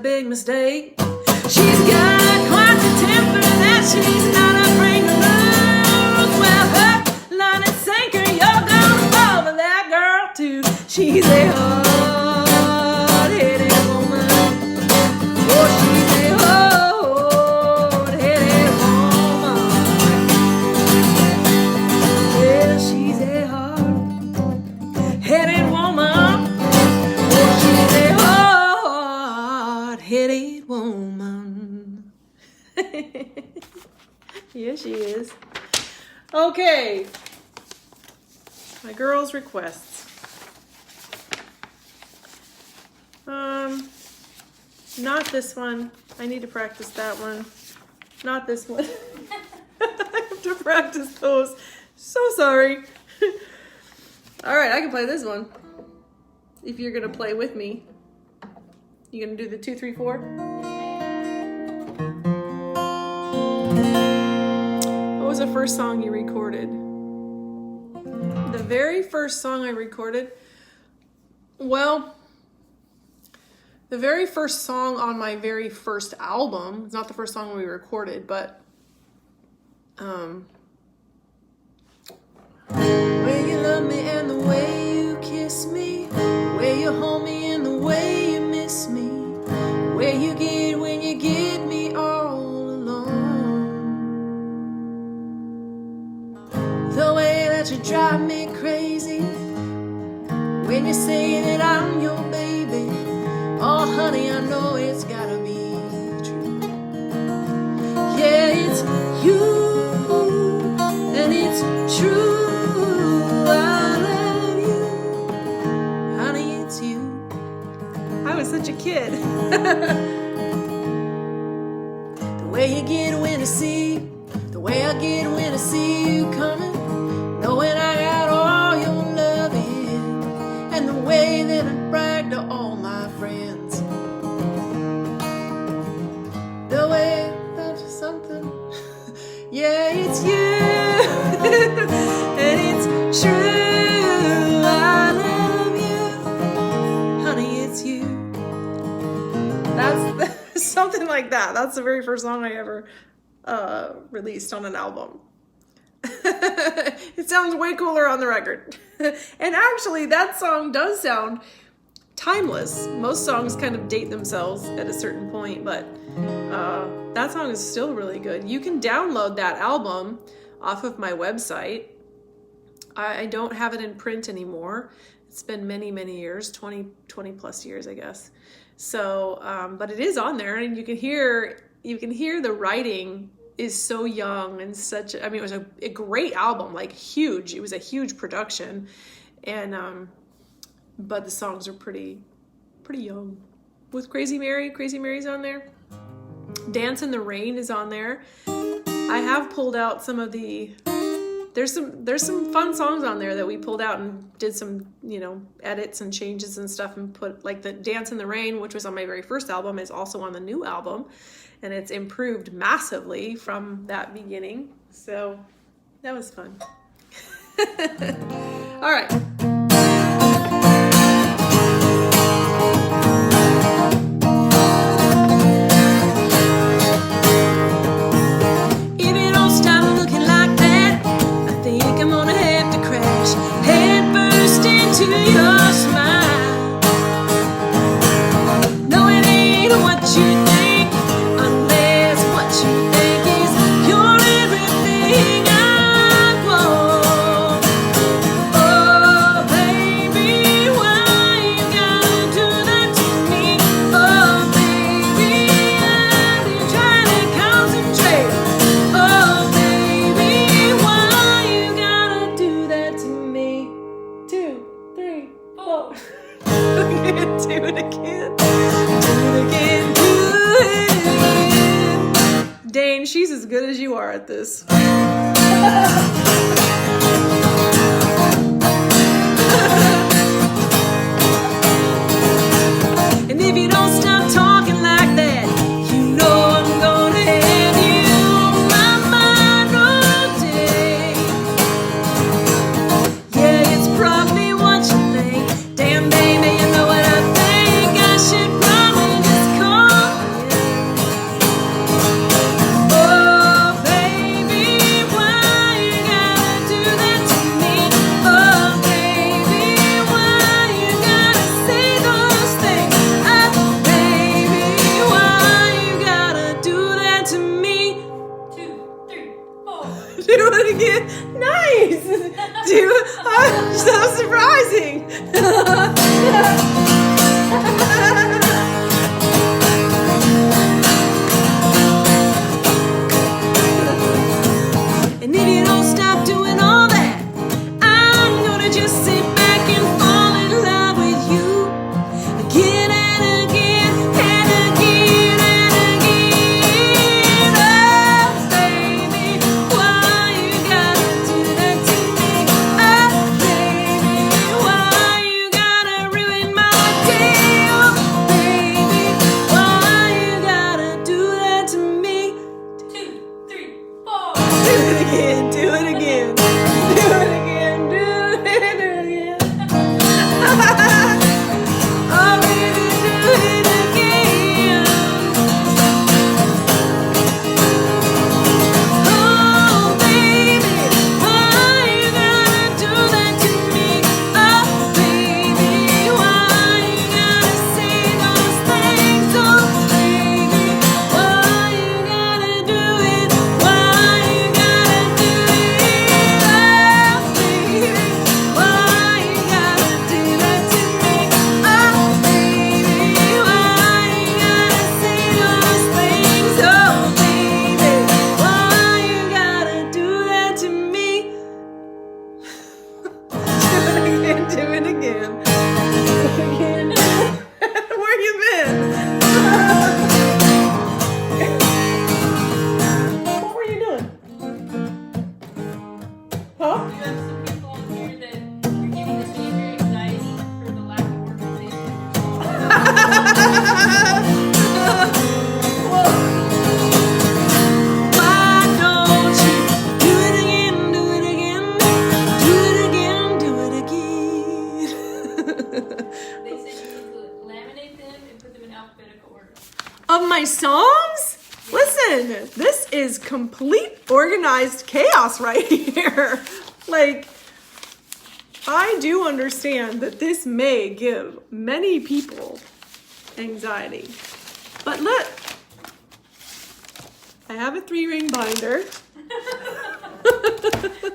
big mistake. She's got quite the temper that she's not afraid to lose. Well, her line and sinker, you're gonna fall for that girl too. She's a hard-headed woman. Oh, she's a hard-headed woman. Yeah, she's a hard-headed woman. Oh, she's a hard-headed woman. Yeah, she is. Okay. My girls' requests. Not this one. I need to practice that one. Not this one. I have to practice those. So sorry. All right, I can play this one. If you're gonna play with me. You gonna do the 2, 3, 4? What was the first song you recorded? The very first song I recorded? Well, the very first song on my very first album, it's not the first song we recorded, but the way you love me and the way you kiss me, the way you hold me and the way you miss me, the way you get when you get me all alone, the way that you drive me crazy when you say that I'm your baby. Oh, honey, I know it's gotta be true. Yeah, it's you, and it's true. I love you, honey, it's you. I was such a kid. The way you get when I see, the way I get when I see you coming, knowing I got all your loving, and the way that I brag to all my friends. The way that's something, yeah, it's you, and it's true. I love you, honey, it's you. That's something like that. That's the very first song I ever released on an album. It sounds way cooler on the record. And actually, that song does sound timeless. Most songs kind of date themselves at a certain point, but that song is still really good. You can download that album off of my website. I don't have it in print anymore. It's been many, many years, 20 plus years, I guess. So, but it is on there, and you can hear the writing is so young and such. I mean, it was a great album, like huge. It was a huge production, and but the songs are pretty young. With Crazy Mary, Crazy Mary's on there. Dance in the Rain is on there. I have pulled out some of the. There's some fun songs on there that we pulled out and did some, edits and changes and stuff, and put, like, the Dance in the Rain, which was on my very first album, is also on the new album, and it's improved massively from that beginning. So that was fun. All right. To your smile. No, it ain't what you think, unless what you think is you're everything I want. Oh, baby, why you gotta do that to me? Oh, baby, I've been trying to concentrate. Oh, baby, why you gotta do that to me? 2, 3, 4. Do it again. Do it again. Do it again. Dane, she's as good as you are at this. And if you don't stop talking like that, you know I'm gonna have you on my mind all day. Yeah, it's probably what you think. Damn, baby, you know what I think. I should probably just call of my songs? Listen, this is complete organized chaos right here. Like, I do understand that this may give many people anxiety. But look, I have a 3-ring binder.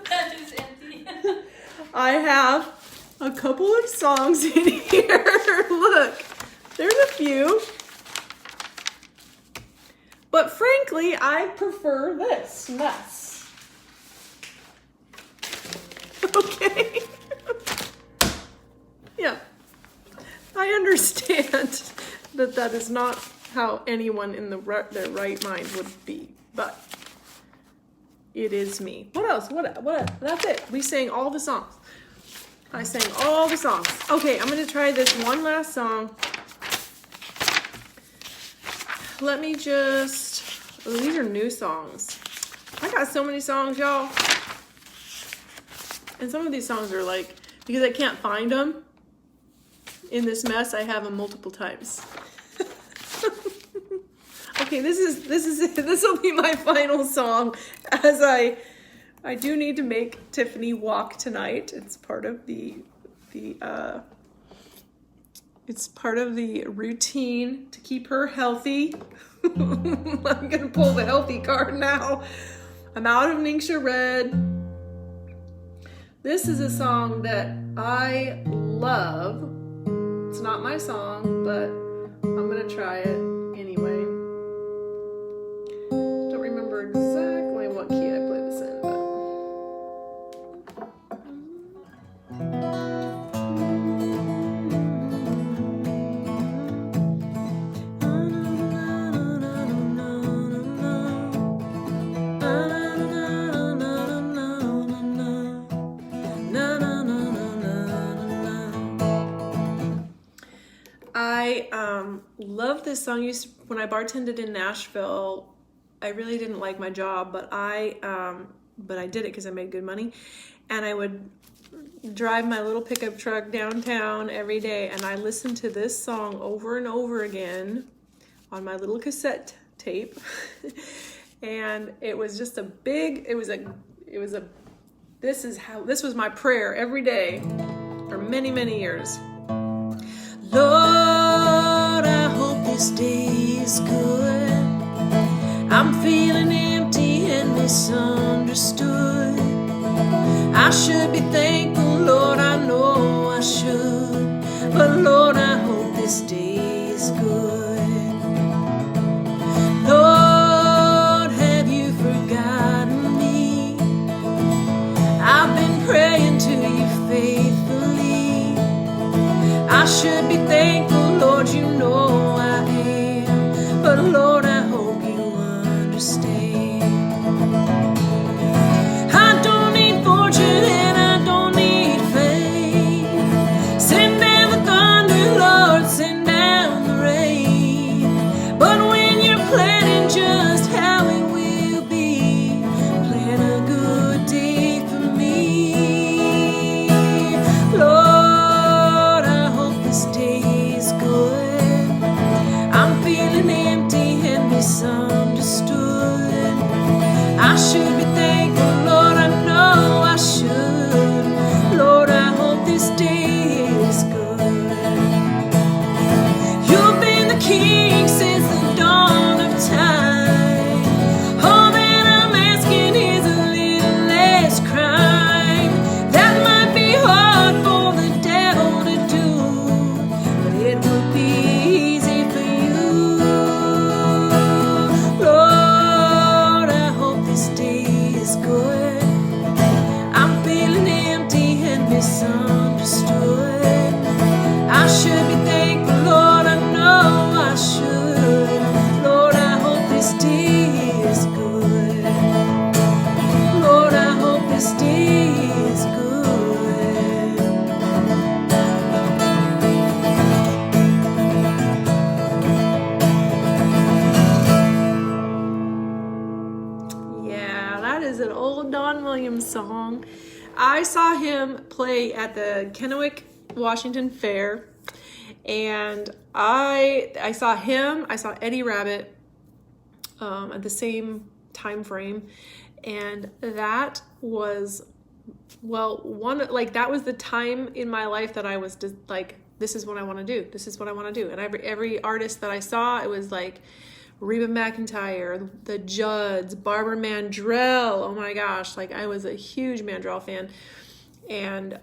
That is empty. I have a couple of songs in here. Look, there's a few. But frankly, I prefer this mess. Okay. Yeah. I understand that that is not how anyone in their right mind would be, but it is me. What else? What? That's it. We sang all the songs. I sang all the songs. Okay, I'm gonna try this one last song. Let me just, oh, these are new songs. I got so many songs, y'all. And some of these songs are like, because I can't find them in this mess, I have them multiple times. Okay, this will be my final song, as I do need to make Tiffany walk tonight. It's part of the routine to keep her healthy. I'm gonna pull the healthy card now. I'm out of Ningxia Red. This is a song that I love. It's not my song, but I'm gonna try it anyway. Don't remember exactly what key I played this in, but I love this song. When I bartended in Nashville, I really didn't like my job, but I did it because I made good money, and I would drive my little pickup truck downtown every day, and I listened to this song over and over again on my little cassette tape, and it was just this was my prayer every day for many, many years. Lord, I hope this day is good. I'm feeling empty and misunderstood. I should be thankful, Lord, I know I should. But Lord, I hope this day is good. Lord, have you forgotten me? I've been praying to you faithfully. I should be thankful, Lord, you know I am. But Lord, I hope you understand. I don't need fortune and I don't need fame. Send down the thunder, Lord, send down the rain. But when you're planning just how it will be, plan a good day for me. Lord, I hope this day is good. I'm feeling empty and misunderstood. I should be thankful, Lord, I know I should. Lord, I hope this day is good. You've been the king since the dawn of time. All that I'm asking is a little less crime. That might be hard for the devil to do, but it would be easy for you. Lord, I hope this day is good. I'm feeling empty and misunderstood. I should be thankful, Lord, I know I should. Lord, I hope this day is good. Lord, I hope this day is good. Yeah, that is an old Don Williams song. I saw him play at the Kennewick, Washington Fair, And I saw him, I saw Eddie Rabbit at the same time frame, and that was, well, that was the time in my life that I was just like, this is what I want to do. This is what I want to do. And every artist that I saw, it was like Reba McEntire, the Judds, Barbara Mandrell. Oh my gosh, like I was a huge Mandrell fan. And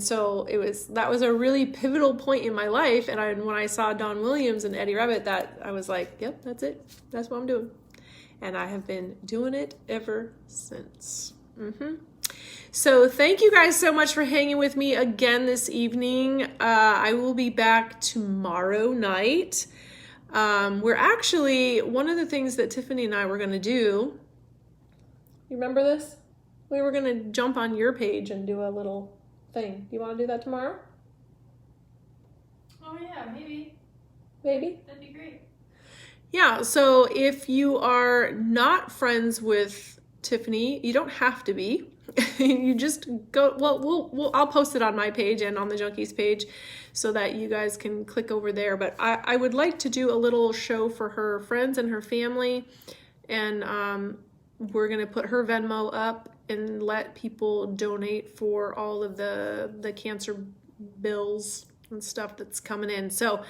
so that was a really pivotal point in my life. And when I saw Don Williams and Eddie Rabbit, that I was like, yep, that's it. That's what I'm doing. And I have been doing it ever since. So thank you guys so much for hanging with me again this evening. I will be back tomorrow night. We're actually, one of the things that Tiffany and I were going to do, you remember this? We were going to jump on your page and do a little thing. Do you want to do that tomorrow? Oh yeah, maybe. Maybe? That'd be great. Yeah, so if you are not friends with Tiffany, you don't have to be. You just go, well, I'll post it on my page and on the Junkies page so that you guys can click over there. But I would like to do a little show for her friends and her family. And we're going to put her Venmo up and let people donate for all of the cancer bills and stuff that's coming in. So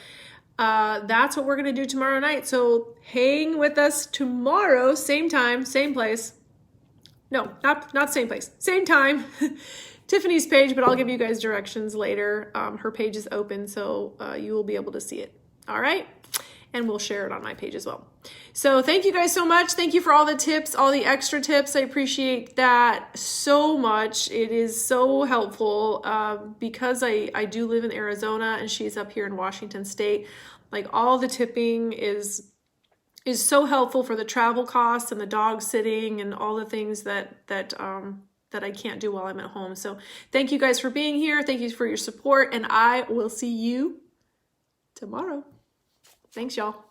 that's what we're going to do tomorrow night. So hang with us tomorrow, same time, same place. No, not same place, same time. Tiffany's page, but I'll give you guys directions later. Her page is open, so you will be able to see it. All right? And we'll share it on my page as well. So thank you guys so much. Thank you for all the tips, all the extra tips. I appreciate that so much. It is so helpful because I do live in Arizona and she's up here in Washington State. Like all the tipping is so helpful for the travel costs and the dog sitting and all the things that I can't do while I'm at home. So thank you guys for being here. Thank you for your support, and I will see you tomorrow. Thanks, y'all.